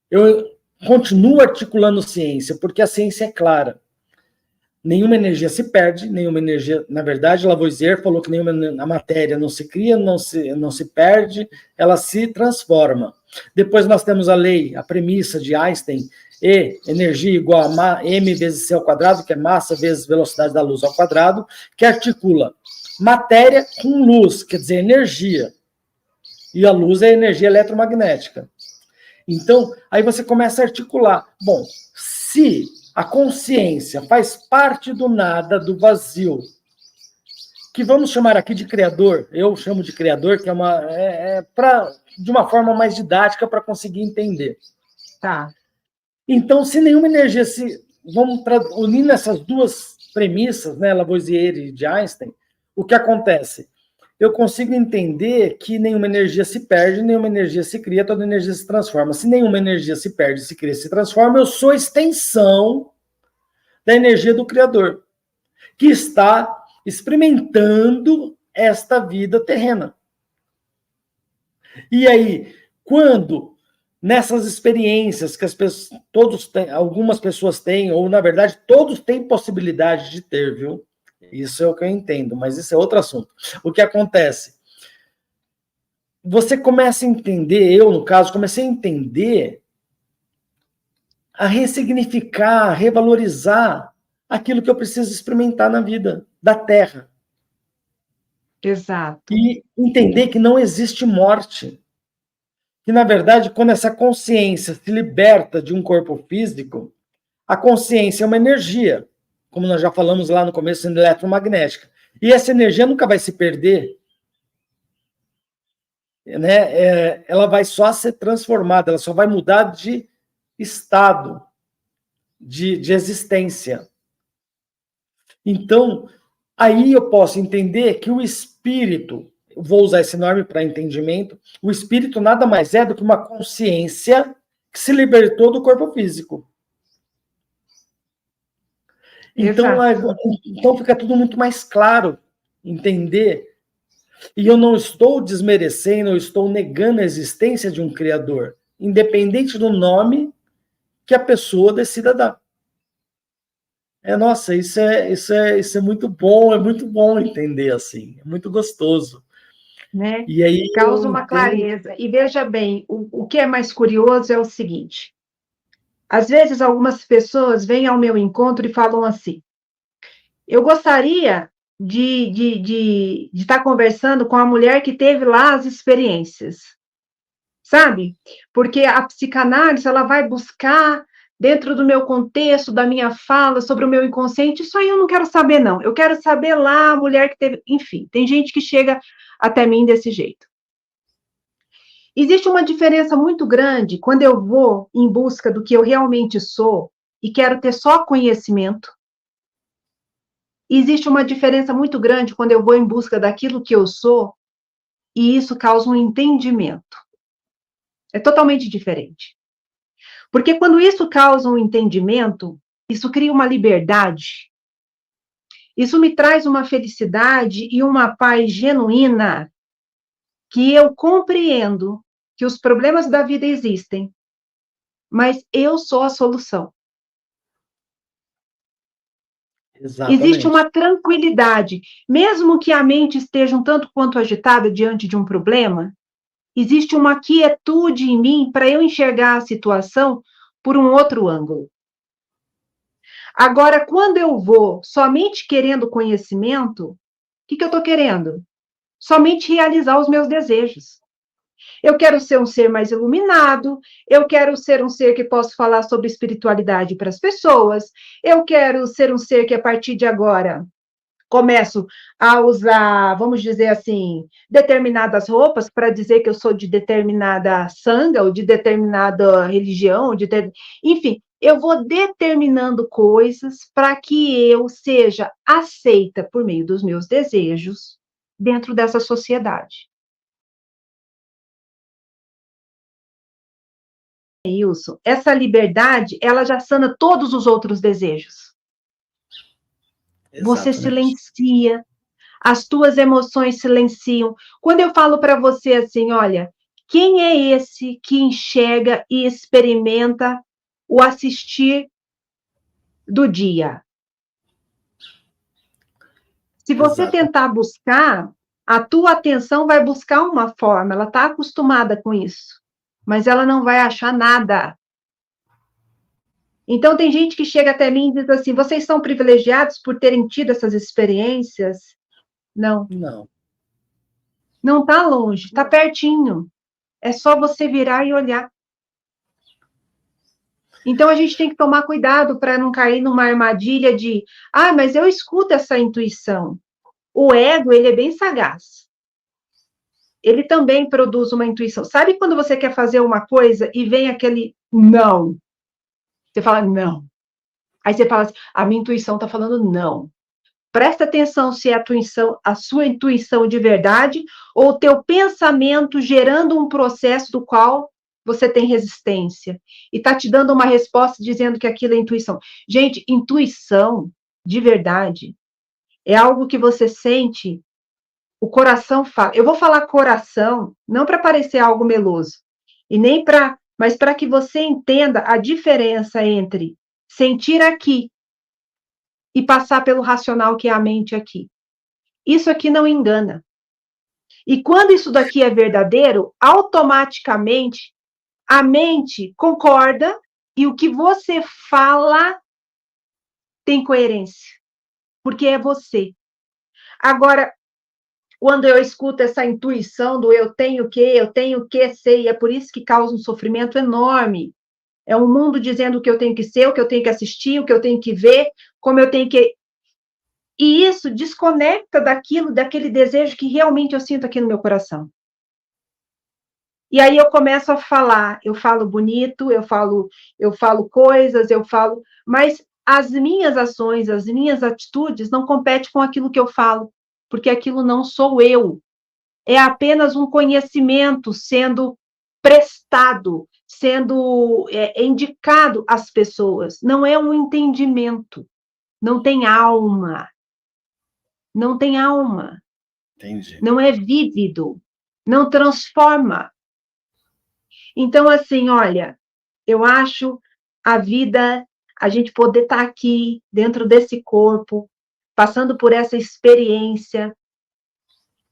eu continuo articulando ciência, porque a ciência é clara. Nenhuma energia se perde, nenhuma energia... Na verdade, Lavoisier falou que a matéria não se cria, não se perde, ela se transforma. Depois nós temos a lei, a premissa de Einstein, E, energia igual a m vezes c ao quadrado, que é massa vezes velocidade da luz ao quadrado, que articula matéria com luz, quer dizer, energia. E a luz é energia eletromagnética. Então, aí você começa a articular. Bom, se a consciência faz parte do nada, do vazio, que vamos chamar aqui de criador, eu chamo de criador, que de uma forma mais didática para conseguir entender. Tá. Então, se nenhuma energia vamos unindo essas duas premissas, né, Lavoisier e de Einstein, o que acontece? Eu consigo entender que nenhuma energia se perde, nenhuma energia se cria, toda energia se transforma. Se nenhuma energia se perde, se cria, se transforma, eu sou extensão da energia do Criador, que está experimentando esta vida terrena. E aí, quando nessas experiências que algumas pessoas têm, ou na verdade todos têm possibilidade de ter, viu? Isso é o que eu entendo, mas isso é outro assunto. O que acontece? Você começa a entender, eu, no caso, comecei a entender, a ressignificar, a revalorizar aquilo que eu preciso experimentar na vida da Terra. Exato. E entender que não existe morte. Que, na verdade, quando essa consciência se liberta de um corpo físico, a consciência é uma energia, como nós já falamos lá no começo, eletromagnética. E essa energia nunca vai se perder. Né? Ela vai só ser transformada, ela só vai mudar de estado, de existência. Então, aí eu posso entender que o espírito, vou usar esse nome para entendimento, o espírito nada mais é do que uma consciência que se libertou do corpo físico. Então, então fica tudo muito mais claro, entender. E eu não estou desmerecendo, eu estou negando a existência de um Criador, independente do nome que a pessoa decida dar. Nossa, isso é muito bom entender assim, é muito gostoso. Né? E aí causa uma clareza. E veja bem, o que é mais curioso é o seguinte: às vezes algumas pessoas vêm ao meu encontro e falam assim: eu gostaria de estar conversando com a mulher que teve lá as experiências, sabe? Porque a psicanálise, ela vai buscar, dentro do meu contexto, da minha fala, sobre o meu inconsciente, isso aí eu não quero saber, não. Eu quero saber lá a mulher que teve... Enfim, tem gente que chega até mim desse jeito. Existe uma diferença muito grande quando eu vou em busca do que eu realmente sou e quero ter só conhecimento. Existe uma diferença muito grande quando eu vou em busca daquilo que eu sou e isso causa um entendimento. É totalmente diferente. Porque quando isso causa um entendimento, isso cria uma liberdade. Isso me traz uma felicidade e uma paz genuína que eu compreendo que os problemas da vida existem, mas eu sou a solução. Exatamente. Existe uma tranquilidade. Mesmo que a mente esteja um tanto quanto agitada diante de um problema, existe uma quietude em mim para eu enxergar a situação por um outro ângulo. Agora, quando eu vou somente querendo conhecimento, o que eu estou querendo? Somente realizar os meus desejos. Eu quero ser um ser mais iluminado, eu quero ser um ser que possa falar sobre espiritualidade para as pessoas, eu quero ser um ser que, a partir de agora, começo a usar, vamos dizer assim, determinadas roupas para dizer que eu sou de determinada sanga, ou de determinada religião, enfim, eu vou determinando coisas para que eu seja aceita por meio dos meus desejos dentro dessa sociedade. Wilson, essa liberdade, ela já sana todos os outros desejos. Você silencia, as tuas emoções silenciam. Quando eu falo para você assim, olha, quem é esse que enxerga e experimenta o assistir do dia? Se você tentar buscar, a tua atenção vai buscar uma forma, ela está acostumada com isso, mas ela não vai achar nada. Então, tem gente que chega até mim e diz assim, vocês são privilegiados por terem tido essas experiências? Não. Não. Não está longe, está pertinho. É só você virar e olhar. Então, a gente tem que tomar cuidado para não cair numa armadilha de, mas eu escuto essa intuição. O ego, ele é bem sagaz. Ele também produz uma intuição. Sabe quando você quer fazer uma coisa e vem aquele não? Você fala não. Aí você fala assim, a minha intuição está falando não. Presta atenção se é a sua intuição de verdade ou o teu pensamento gerando um processo do qual você tem resistência. E está te dando uma resposta dizendo que aquilo é intuição. Gente, intuição, de verdade, é algo que você sente, o coração fala. Eu vou falar coração, não para parecer algo meloso, e nem mas para que você entenda a diferença entre sentir aqui e passar pelo racional, que é a mente aqui. Isso aqui não engana. E quando isso daqui é verdadeiro, automaticamente a mente concorda e o que você fala tem coerência, porque é você. Agora, quando eu escuto essa intuição do eu tenho que ser, e é por isso que causa um sofrimento enorme. É um mundo dizendo o que eu tenho que ser, o que eu tenho que assistir, o que eu tenho que ver, como eu tenho que... E isso desconecta daquele desejo que realmente eu sinto aqui no meu coração. E aí eu começo a falar, eu falo bonito, eu falo coisas, mas as minhas ações, as minhas atitudes não competem com aquilo que eu falo, porque aquilo não sou eu. É apenas um conhecimento sendo prestado, sendo indicado às pessoas. Não é um entendimento, não tem alma, não tem alma. Entendi. Não é vívido, não transforma. Então, assim, olha, eu acho a vida, a gente poder estar aqui, dentro desse corpo, passando por essa experiência,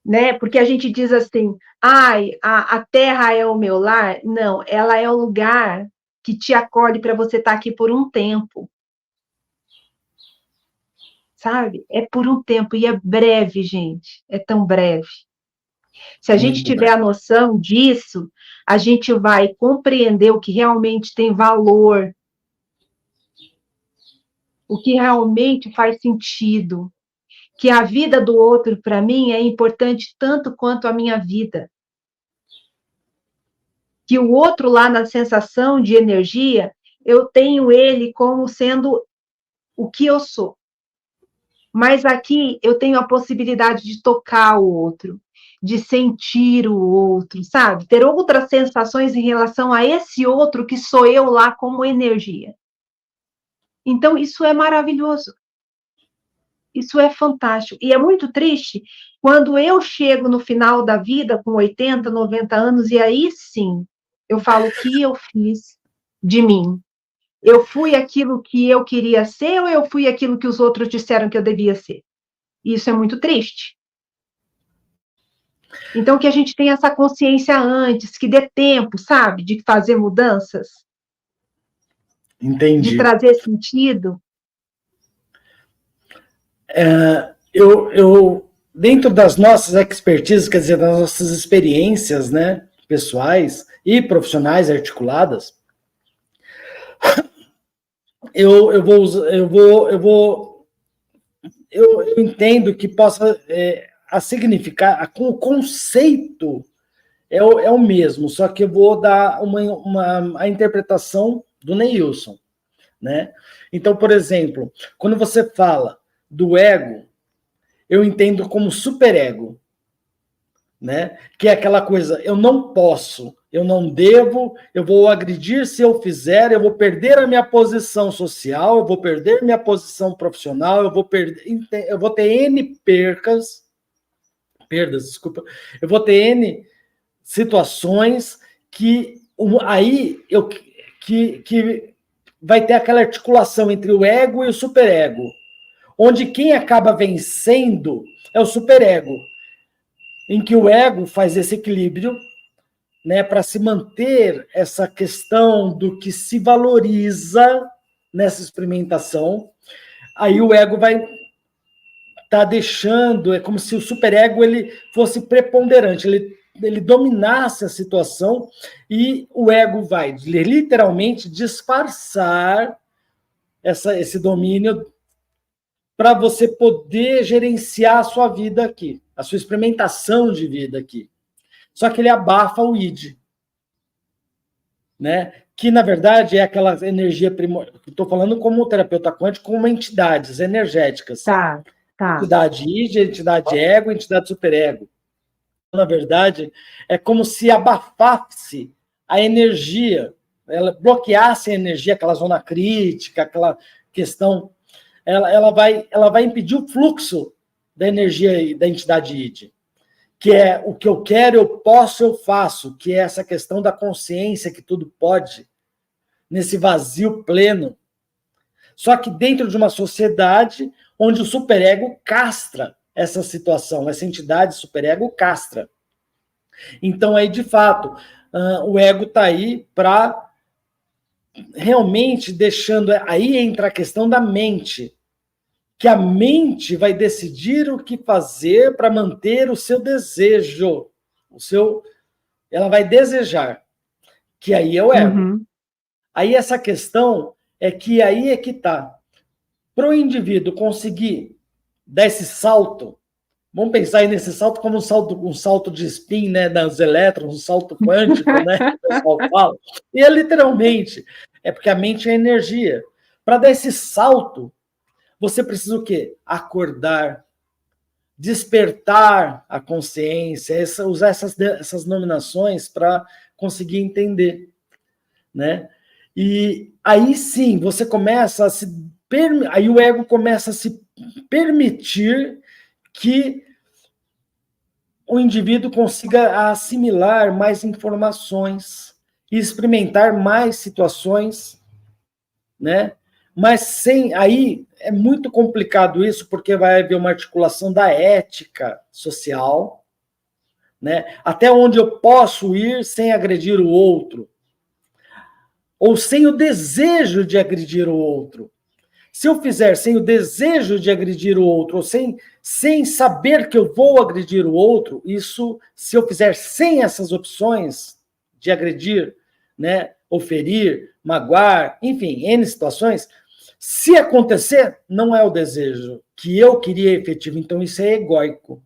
né? Porque a gente diz assim, ai, a terra é o meu lar. Não, ela é o lugar que te acolhe para você estar aqui por um tempo. Sabe? É por um tempo, e é breve, gente, é tão breve. Se a gente Muito tiver a breve. noção disso, a gente vai compreender o que realmente tem valor, o que realmente faz sentido, que a vida do outro, para mim, é importante tanto quanto a minha vida. Que o outro lá na sensação de energia, eu tenho ele como sendo o que eu sou. Mas aqui eu tenho a possibilidade de tocar o outro, de sentir o outro, sabe? Ter outras sensações em relação a esse outro que sou eu lá como energia. Então, isso é maravilhoso. Isso é fantástico. E é muito triste quando eu chego no final da vida, com 80, 90 anos, e aí sim, eu falo o que eu fiz de mim. Eu fui aquilo que eu queria ser ou eu fui aquilo que os outros disseram que eu devia ser? Isso é muito triste. Então, que a gente tenha essa consciência antes, que dê tempo, sabe, de fazer mudanças, de Entendi. trazer sentido. Dentro das nossas expertises, quer dizer, das nossas experiências, né, pessoais e profissionais articuladas, eu entendo que possa a significar, o conceito é o mesmo, só que eu vou dar a interpretação do Neilson, né? Então, por exemplo, quando você fala do ego, eu entendo como superego, né? Que é aquela coisa, eu não posso, eu não devo, eu vou agredir se eu fizer, eu vou perder a minha posição social, eu vou perder minha posição profissional, eu vou ter N perdas, desculpa, eu vou ter N situações que aí que vai ter aquela articulação entre o ego e o superego, onde quem acaba vencendo é o superego, em que o ego faz esse equilíbrio, né, para se manter essa questão do que se valoriza nessa experimentação. Aí o ego vai estar deixando, é como se o superego ele fosse preponderante, ele dominasse a situação e o ego vai literalmente disfarçar esse domínio para você poder gerenciar a sua vida aqui, a sua experimentação de vida aqui. Só que ele abafa o id, né? Que, na verdade, é aquela energia primordial. Estou falando como terapeuta quântico, como entidades energéticas. Tá, tá. Entidade id, entidade ego, entidade superego. Na verdade, é como se abafasse a energia, ela bloqueasse a energia, aquela zona crítica, aquela questão, ela vai impedir o fluxo da energia da entidade id, que é o que eu quero, eu posso, eu faço, que é essa questão da consciência que tudo pode, nesse vazio pleno. Só que dentro de uma sociedade onde o superego castra essa situação, essa entidade superego castra. Então, aí, de fato, o ego está aí para realmente deixando... Aí entra a questão da mente, que a mente vai decidir o que fazer para manter o seu desejo. Ela vai desejar, que aí é o ego. Uhum. Aí essa questão é que aí é que está. Para o indivíduo conseguir dar esse salto, vamos pensar aí nesse salto como um salto de spin, né, das elétrons, um salto quântico, né, que o pessoal fala. E é literalmente, é porque a mente é energia. Para dar esse salto, você precisa o quê? Acordar, despertar a consciência, usar essas denominações para conseguir entender, né? E aí sim, você começa a se... Aí o ego começa a se permitir que o indivíduo consiga assimilar mais informações e experimentar mais situações, né? Mas sem... Aí é muito complicado isso, porque vai haver uma articulação da ética social, né? Até onde eu posso ir sem agredir o outro, ou sem o desejo de agredir o outro. Se eu fizer sem o desejo de agredir o outro, ou sem saber que eu vou agredir o outro, isso, se eu fizer sem essas opções de agredir, né, oferir, magoar, enfim, N situações, se acontecer, não é o desejo que eu queria efetivo, então isso é egóico.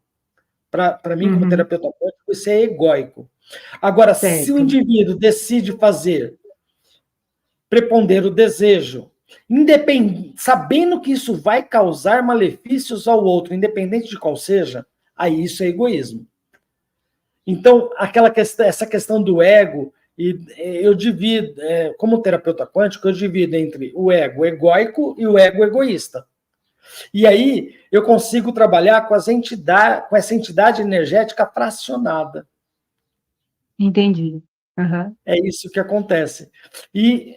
Para mim, como terapeuta quântico, isso é egóico. Agora, se o indivíduo decide fazer, preponder o desejo, sabendo que isso vai causar malefícios ao outro, independente de qual seja, aí isso é egoísmo. Então, essa questão do ego, e eu divido, como terapeuta quântico, eu divido entre o ego egóico e o ego egoísta. E aí eu consigo trabalhar com essa entidade energética fracionada. Entendi. Uhum. É isso que acontece. E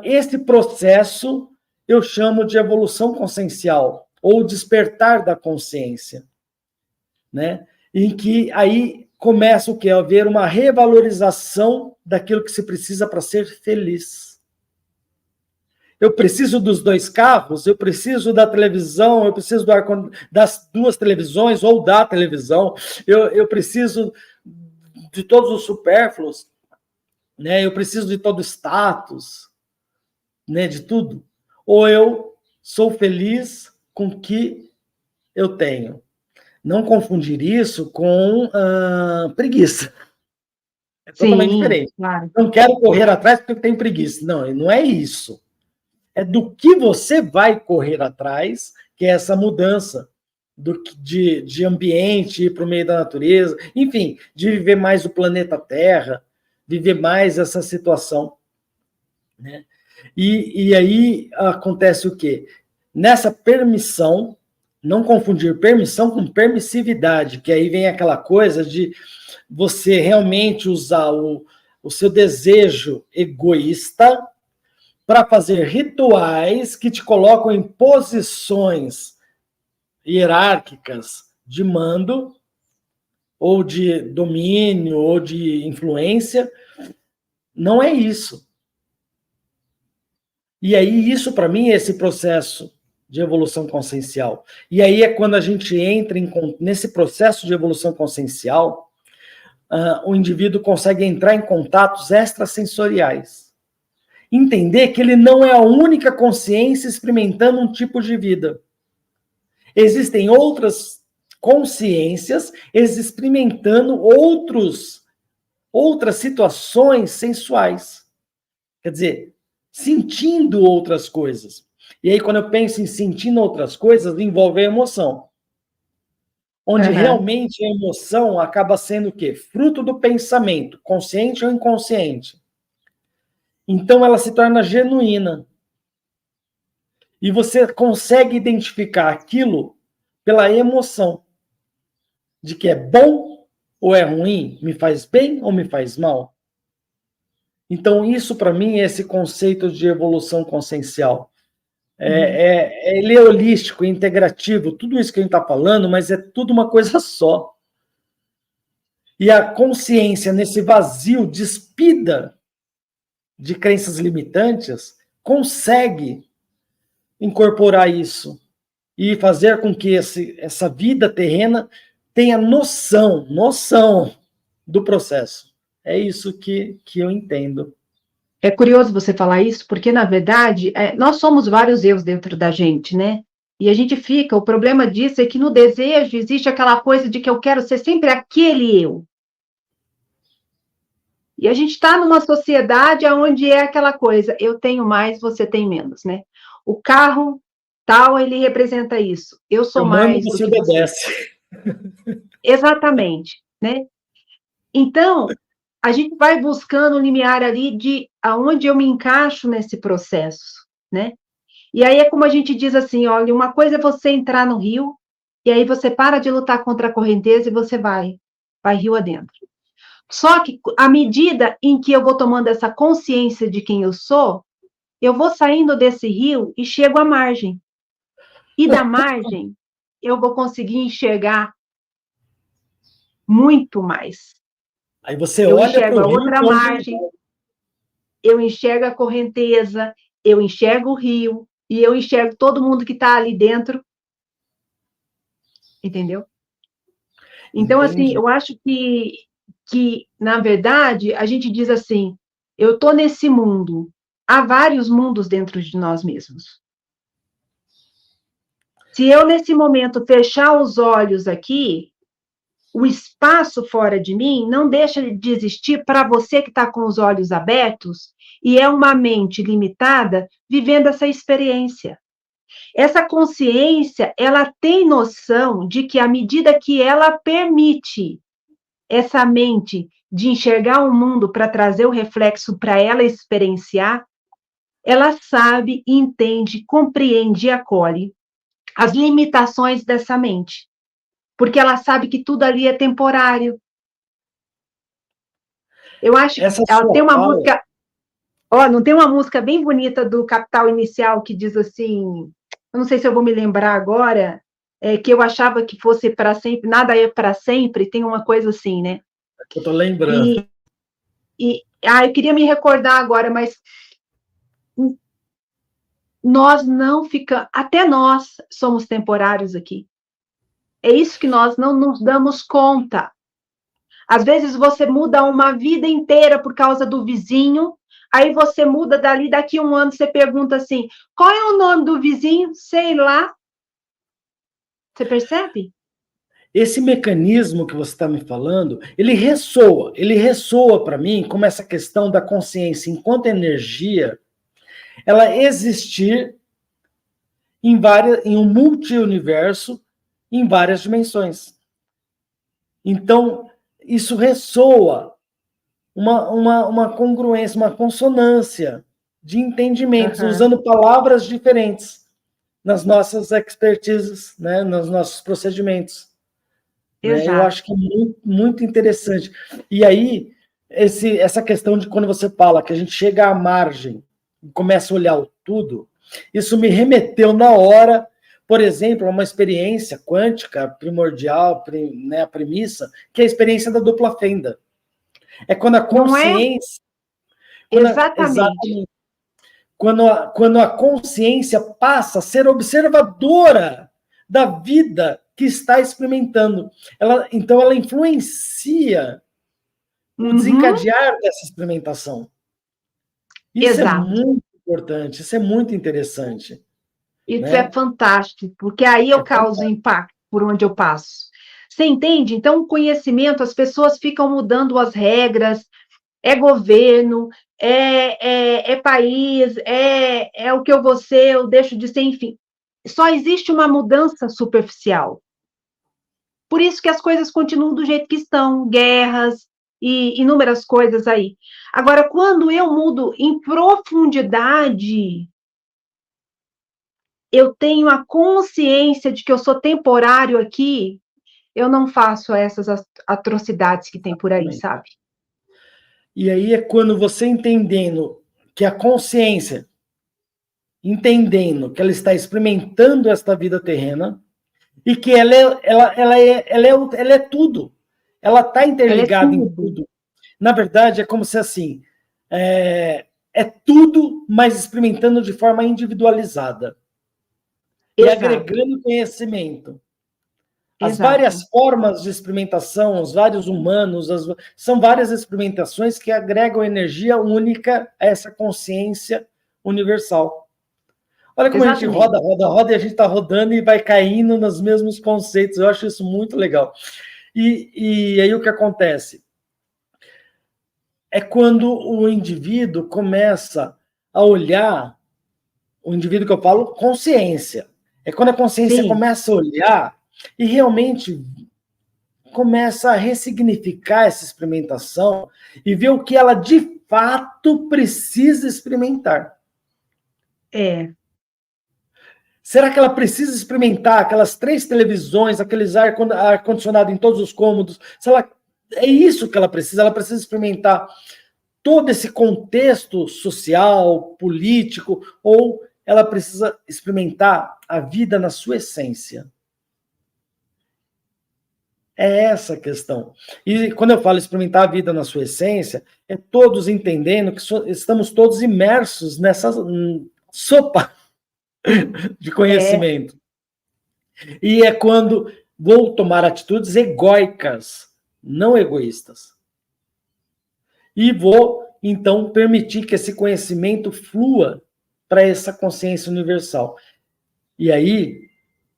esse processo eu chamo de evolução consciencial, ou despertar da consciência, né? Em que aí começa o quê? A haver uma revalorização daquilo que se precisa para ser feliz. Eu preciso dos 2 carros, eu preciso da televisão, eu preciso das 2 televisões ou da televisão, eu preciso de todos os supérfluos, né? Eu preciso de todo status, né? De tudo. Ou eu sou feliz com o que eu tenho. Não confundir isso com preguiça. É totalmente diferente. Claro. Não quero correr atrás porque eu tenho preguiça. Não, não é isso. É do que você vai correr atrás, que é essa mudança de ambiente, ir para o meio da natureza, enfim, de viver mais o planeta Terra, viver mais essa situação, né? E aí acontece o quê? Nessa permissão, não confundir permissão com permissividade, que aí vem aquela coisa de você realmente usar o seu desejo egoísta para fazer rituais que te colocam em posições hierárquicas de mando, ou de domínio, ou de influência. Não é isso. E aí, isso, para mim, é esse processo de evolução consciencial. E aí é quando a gente entra nesse processo de evolução consciencial, o indivíduo consegue entrar em contatos extrasensoriais. Entender que ele não é a única consciência experimentando um tipo de vida. Existem outras consciências experimentando outras situações sensuais. Quer dizer, sentindo outras coisas. E aí, quando eu penso em sentindo outras coisas, envolve a emoção. Onde realmente a emoção acaba sendo o quê? Fruto do pensamento, consciente ou inconsciente. Então, ela se torna genuína. E você consegue identificar aquilo pela emoção. De que é bom ou é ruim? Me faz bem ou me faz mal? Então, isso, para mim, é esse conceito de evolução consciencial. Ele é holístico, integrativo, tudo isso que a gente está falando, mas é tudo uma coisa só. E a consciência, nesse vazio, despida de crenças limitantes, consegue incorporar isso e fazer com que essa vida terrena tenha noção do processo. É isso que eu entendo. É curioso você falar isso, porque, na verdade, nós somos vários eus dentro da gente, né? E a gente fica, o problema disso é que no desejo existe aquela coisa de que eu quero ser sempre aquele eu. E a gente está numa sociedade onde é aquela coisa, eu tenho mais, você tem menos, né? O carro tal, ele representa isso. Eu sou mais do que você. Obedece. Exatamente, né? Então, a gente vai buscando o limiar ali de aonde eu me encaixo nesse processo, né? E aí é como a gente diz assim, olha, uma coisa é você entrar no rio, e aí você para de lutar contra a correnteza e você vai rio adentro. Só que à medida em que eu vou tomando essa consciência de quem eu sou, eu vou saindo desse rio e chego à margem. E da margem, eu vou conseguir enxergar muito mais. Aí você Eu olha para enxergo o a rio outra como... margem, eu enxergo a correnteza, eu enxergo o rio, e eu enxergo todo mundo que está ali dentro, entendeu? Então, assim, Entendi. eu acho que, na verdade, a gente diz assim, eu estou nesse mundo, há vários mundos dentro de nós mesmos. Se eu, nesse momento, fechar os olhos aqui, o espaço fora de mim não deixa de existir para você que está com os olhos abertos e é uma mente limitada vivendo essa experiência. Essa consciência, ela tem noção de que à medida que ela permite essa mente de enxergar o mundo para trazer o reflexo para ela experienciar, ela sabe, entende, compreende e acolhe as limitações dessa mente, porque ela sabe que tudo ali é temporário. Eu acho que Essa ela sua tem uma fala... música, ó, não tem uma música bem bonita do Capital Inicial que diz assim, eu não sei se eu vou me lembrar agora, que eu achava que fosse para sempre, nada é para sempre, tem uma coisa assim, né? Eu estou lembrando. Eu queria me recordar agora, mas nós não ficamos, até nós somos temporários aqui. É isso que nós não nos damos conta. Às vezes você muda uma vida inteira por causa do vizinho, aí você muda dali, daqui a um ano você pergunta assim, qual é o nome do vizinho? Sei lá. Você percebe? Esse mecanismo que você está me falando, ele ressoa para mim como essa questão da consciência enquanto energia, ela existir em um multi-universo, em várias dimensões. Então, isso ressoa uma congruência, uma consonância de entendimentos, Uhum. usando palavras diferentes nas nossas expertises, né, nos nossos procedimentos. Né? Eu Exato. acho que é muito, muito interessante. E aí, essa questão de quando você fala que a gente chega à margem e começa a olhar o tudo, isso me remeteu na hora, por exemplo, a uma experiência quântica primordial, né, a premissa, que é a experiência da dupla fenda. É quando a Não é? consciência... Exatamente. Exatamente. Quando a consciência passa a ser observadora da vida que está experimentando. Então, ela influencia o Uhum. desencadear dessa experimentação. Isso é Exato. muito importante, isso é muito interessante. Isso é Né? fantástico, porque aí É eu causo fantástico. impacto por onde eu passo. Você entende? Então, o conhecimento, as pessoas ficam mudando as regras, é governo, é país, é o que eu vou ser, eu deixo de ser, enfim. Só existe uma mudança superficial. Por isso que as coisas continuam do jeito que estão, guerras e inúmeras coisas aí. Agora, quando eu mudo em profundidade, eu tenho a consciência de que eu sou temporário aqui, eu não faço essas atrocidades que tem por aí, sabe? E aí é quando você entendendo que a consciência, entendendo que ela está experimentando esta vida terrena, e que ela é tudo. Ela está Ela é interligada em tudo. tudo. Na verdade, é como se assim, é tudo, mas experimentando de forma individualizada e Exato, agregando conhecimento. As várias exato. formas de experimentação, os vários humanos, são várias experimentações que agregam energia única a essa consciência universal. Olha como a gente roda, Exatamente. roda, roda e a gente está rodando e vai caindo nos mesmos conceitos. Eu acho isso muito legal. E aí o que acontece? É quando o indivíduo começa a olhar, o indivíduo que eu falo, consciência. É quando a consciência Sim, começa a olhar e realmente começa a ressignificar essa experimentação e ver o que ela de fato precisa experimentar. Será que ela precisa experimentar aquelas 3 televisões, aqueles ar-condicionado em todos os cômodos? É isso que ela precisa? Ela precisa experimentar todo esse contexto social, político, ou ela precisa experimentar a vida na sua essência? É essa a questão. E quando eu falo experimentar a vida na sua essência, é todos entendendo que estamos todos imersos nessa sopa de conhecimento. E é quando vou tomar atitudes egóicas, não egoístas. E vou, então, permitir que esse conhecimento flua para essa consciência universal. E aí,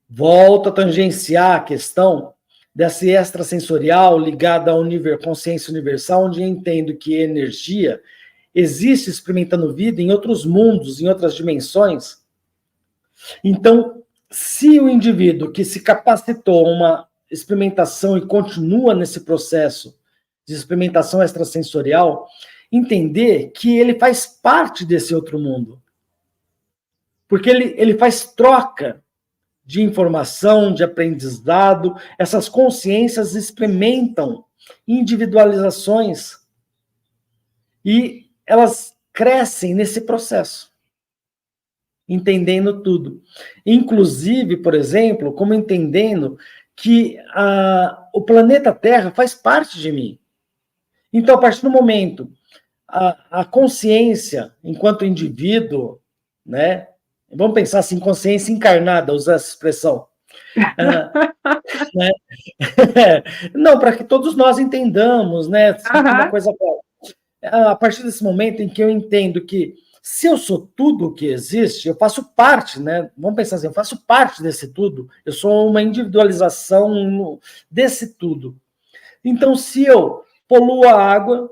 volto a tangenciar a questão desse extrasensorial ligado à consciência universal, onde eu entendo que energia existe experimentando vida em outros mundos, em outras dimensões. Então, se o indivíduo que se capacitou a uma experimentação e continua nesse processo de experimentação extrasensorial, entender que ele faz parte desse outro mundo. Porque ele faz troca de informação, de aprendizado, essas consciências experimentam individualizações e elas crescem nesse processo, entendendo tudo. Inclusive, por exemplo, como entendendo que o planeta Terra faz parte de mim. Então, a partir do momento, a consciência, enquanto indivíduo, né? Vamos pensar assim, consciência encarnada, usar essa expressão. Né? Não, para que todos nós entendamos, né? Uma coisa clara. A partir desse momento em que eu entendo que se eu sou tudo o que existe, eu faço parte, né? Vamos pensar assim, eu faço parte desse tudo, eu sou uma individualização desse tudo. Então, se eu poluo a água,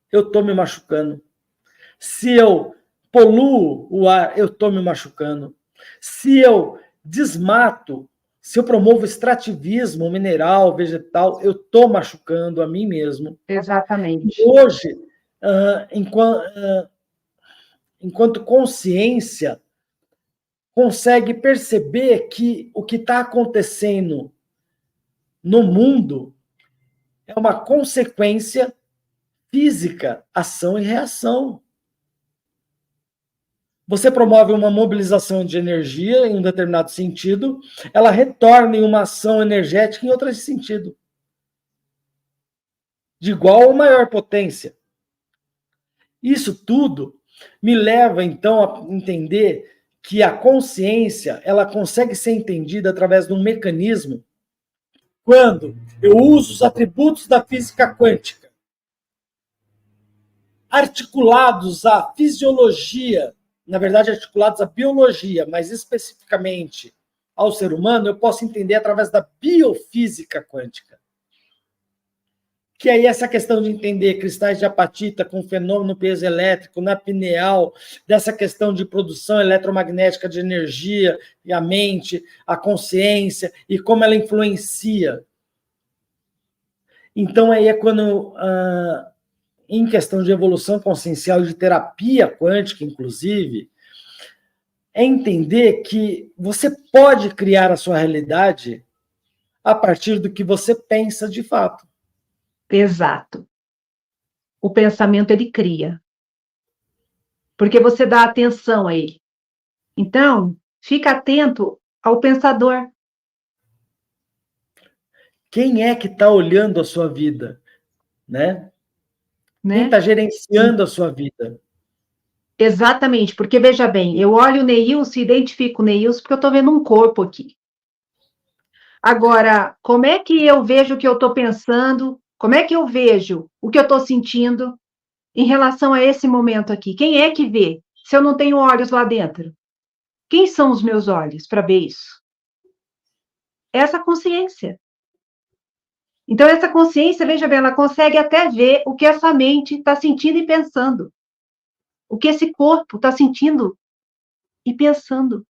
eu estou me machucando. Se eu poluo o ar, eu estou me machucando. Se eu desmato, se eu promovo extrativismo mineral, vegetal, eu estou machucando a mim mesmo. Exatamente. Hoje, enquanto consciência, consegue perceber que o que está acontecendo no mundo é uma consequência física, ação e reação. Você promove uma mobilização de energia em um determinado sentido, ela retorna em uma ação energética em outro sentido. De igual ou maior potência. Isso tudo me leva, então, a entender que a consciência, ela consegue ser entendida através de um mecanismo quando eu uso os atributos da física quântica, articulados à fisiologia, na verdade, articulados à biologia, mas especificamente ao ser humano, eu posso entender através da biofísica quântica. Que aí essa questão de entender cristais de apatita com fenômeno piezoelétrico na pineal, dessa questão de produção eletromagnética de energia, e a mente, a consciência, e como ela influencia. Então, aí é quando, em questão de evolução consciencial e de terapia quântica, inclusive, é entender que você pode criar a sua realidade a partir do que você pensa de fato. Exato. O pensamento, ele cria. Porque você dá atenção a ele. Então, fica atento ao pensador. Quem é que está olhando a sua vida? Né? Quem está gerenciando a sua vida? Exatamente, porque veja bem, eu olho o Neilson e identifico o Neilson porque eu estou vendo um corpo aqui. Agora, como é que eu vejo o que eu estou pensando? Como é que eu vejo o que eu estou sentindo em relação a esse momento aqui? Quem é que vê? Se eu não tenho olhos lá dentro? Quem são os meus olhos para ver isso? Essa consciência. Então, essa consciência, veja bem, ela consegue até ver o que essa mente está sentindo e pensando. O que esse corpo está sentindo e pensando.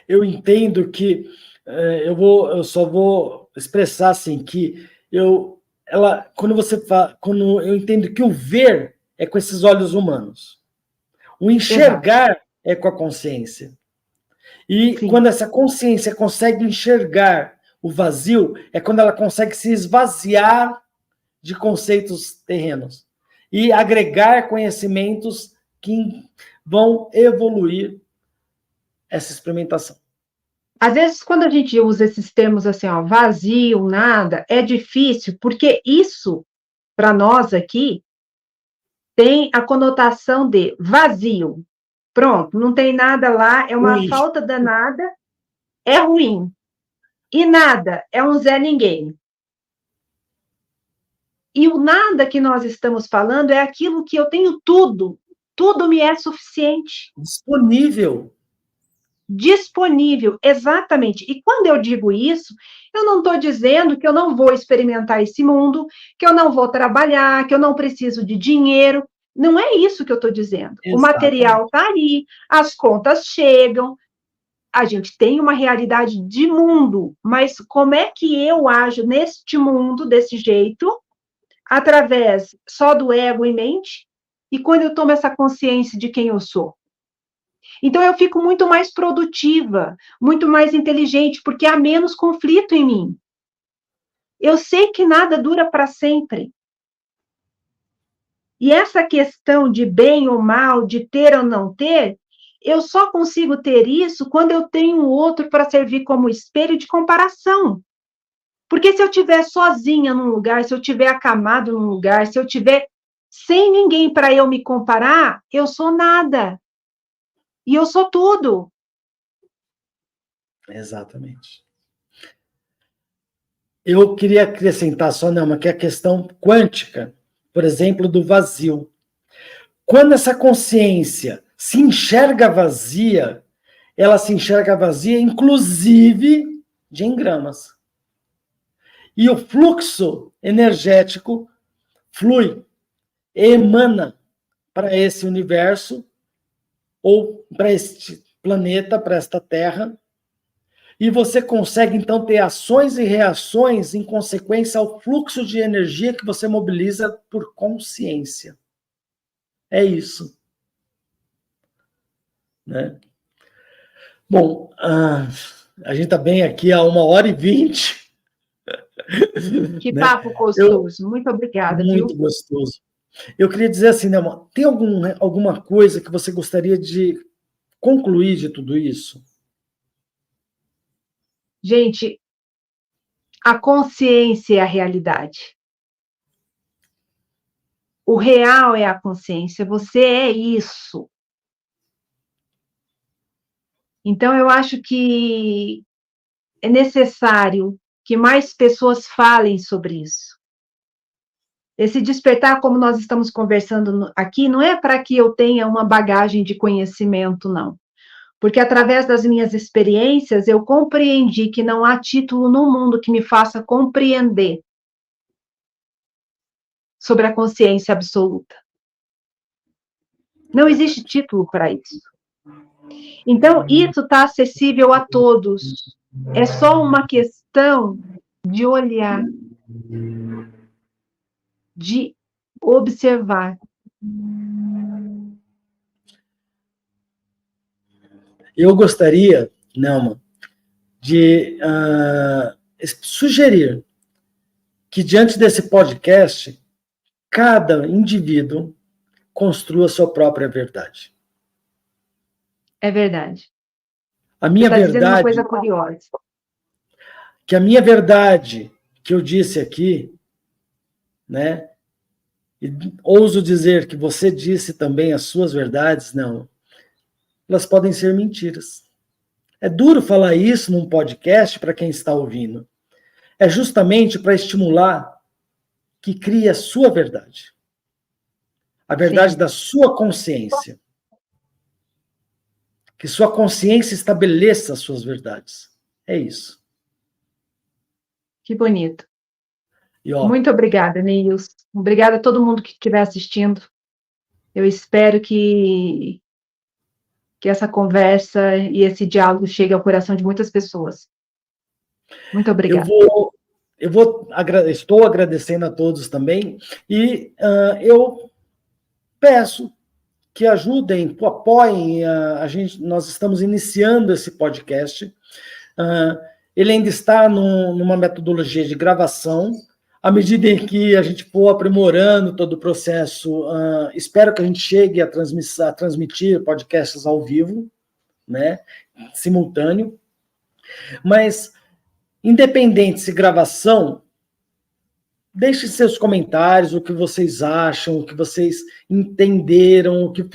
Eu entendo que eu só vou expressar assim que quando eu entendo que o ver é com esses olhos humanos, o enxergar é com a consciência. E Sim. quando essa consciência consegue enxergar o vazio, é quando ela consegue se esvaziar de conceitos terrenos e agregar conhecimentos que vão evoluir essa experimentação. Às vezes, quando a gente usa esses termos assim, ó, vazio, nada, é difícil, porque isso, para nós aqui, tem a conotação de vazio. Pronto, não tem nada lá, é uma falta danada, é ruim. E nada, é um Zé Ninguém. E o nada que nós estamos falando é aquilo que eu tenho tudo me é suficiente. Disponível, exatamente. E quando eu digo isso, eu não estou dizendo que eu não vou experimentar esse mundo, que eu não vou trabalhar, que eu não preciso de dinheiro. Não é isso que eu estou dizendo. Exatamente. O material está ali, as contas chegam, a gente tem uma realidade de mundo, mas como é que eu ajo neste mundo desse jeito, através só do ego em mente, e quando eu tomo essa consciência de quem eu sou? Então, eu fico muito mais produtiva, muito mais inteligente, porque há menos conflito em mim. Eu sei que nada dura para sempre. E essa questão de bem ou mal, de ter ou não ter, eu só consigo ter isso quando eu tenho um outro para servir como espelho de comparação. Porque se eu estiver sozinha num lugar, se eu estiver acamado num lugar, se eu estiver sem ninguém para eu me comparar, eu sou nada. E eu sou tudo. Exatamente. Eu queria acrescentar só, Nelma, que a questão quântica, por exemplo, do vazio. Quando essa consciência se enxerga vazia, ela se enxerga vazia, inclusive de engramas. E o fluxo energético flui, emana para esse universo, ou para este planeta, para esta Terra, e você consegue, então, ter ações e reações em consequência ao fluxo de energia que você mobiliza por consciência. É isso. Né? Bom, a gente está bem aqui há 1h20. Que papo gostoso. Muito obrigada, muito viu? Gostoso. Eu queria dizer assim, né, tem alguma coisa que você gostaria de concluir de tudo isso? Gente, a consciência é a realidade. O real é a consciência, você é isso. Então, eu acho que é necessário que mais pessoas falem sobre isso. Esse despertar, como nós estamos conversando aqui, não é para que eu tenha uma bagagem de conhecimento, não. Porque através das minhas experiências, eu compreendi que não há título no mundo que me faça compreender sobre a consciência absoluta. Não existe título para isso. Então, isso está acessível a todos. É só uma questão de olhar, de observar. Eu gostaria, Nelma, de sugerir que, diante desse podcast, cada indivíduo construa a sua própria verdade. É verdade. A minha verdade. Você está dizendo uma verdade, coisa curiosa. que a minha verdade que eu disse aqui, né? E ouso dizer que você disse também as suas verdades, não. Elas podem ser mentiras. É duro falar isso num podcast para quem está ouvindo. É justamente para estimular que crie a sua verdade. A verdade da sua consciência. Que sua consciência estabeleça as suas verdades. É isso. Que bonito. E, muito obrigada, Nils. Obrigada a todo mundo que estiver assistindo. Eu espero que essa conversa e esse diálogo chegue ao coração de muitas pessoas. Muito obrigada. estou agradecendo a todos também, e eu peço que ajudem, que apoiem a gente. Nós estamos iniciando esse podcast. Ele ainda está numa metodologia de gravação. À medida em que a gente for aprimorando todo o processo, espero que a gente chegue a transmitir podcasts ao vivo, né, simultâneo. Mas, independente se gravação, deixe seus comentários, o que vocês acham, o que vocês entenderam, o que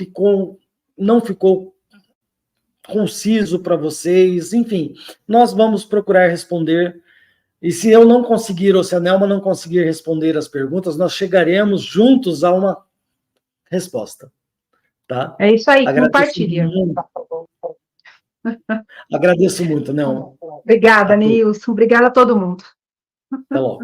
não ficou conciso para vocês, enfim, nós vamos procurar responder. E se eu não conseguir, ou se a Nelma não conseguir responder as perguntas, nós chegaremos juntos a uma resposta, tá? É isso aí, Agradeço compartilha. muito. Agradeço muito, Nelma. Obrigada, Nilson. Obrigada a todo mundo. Até logo.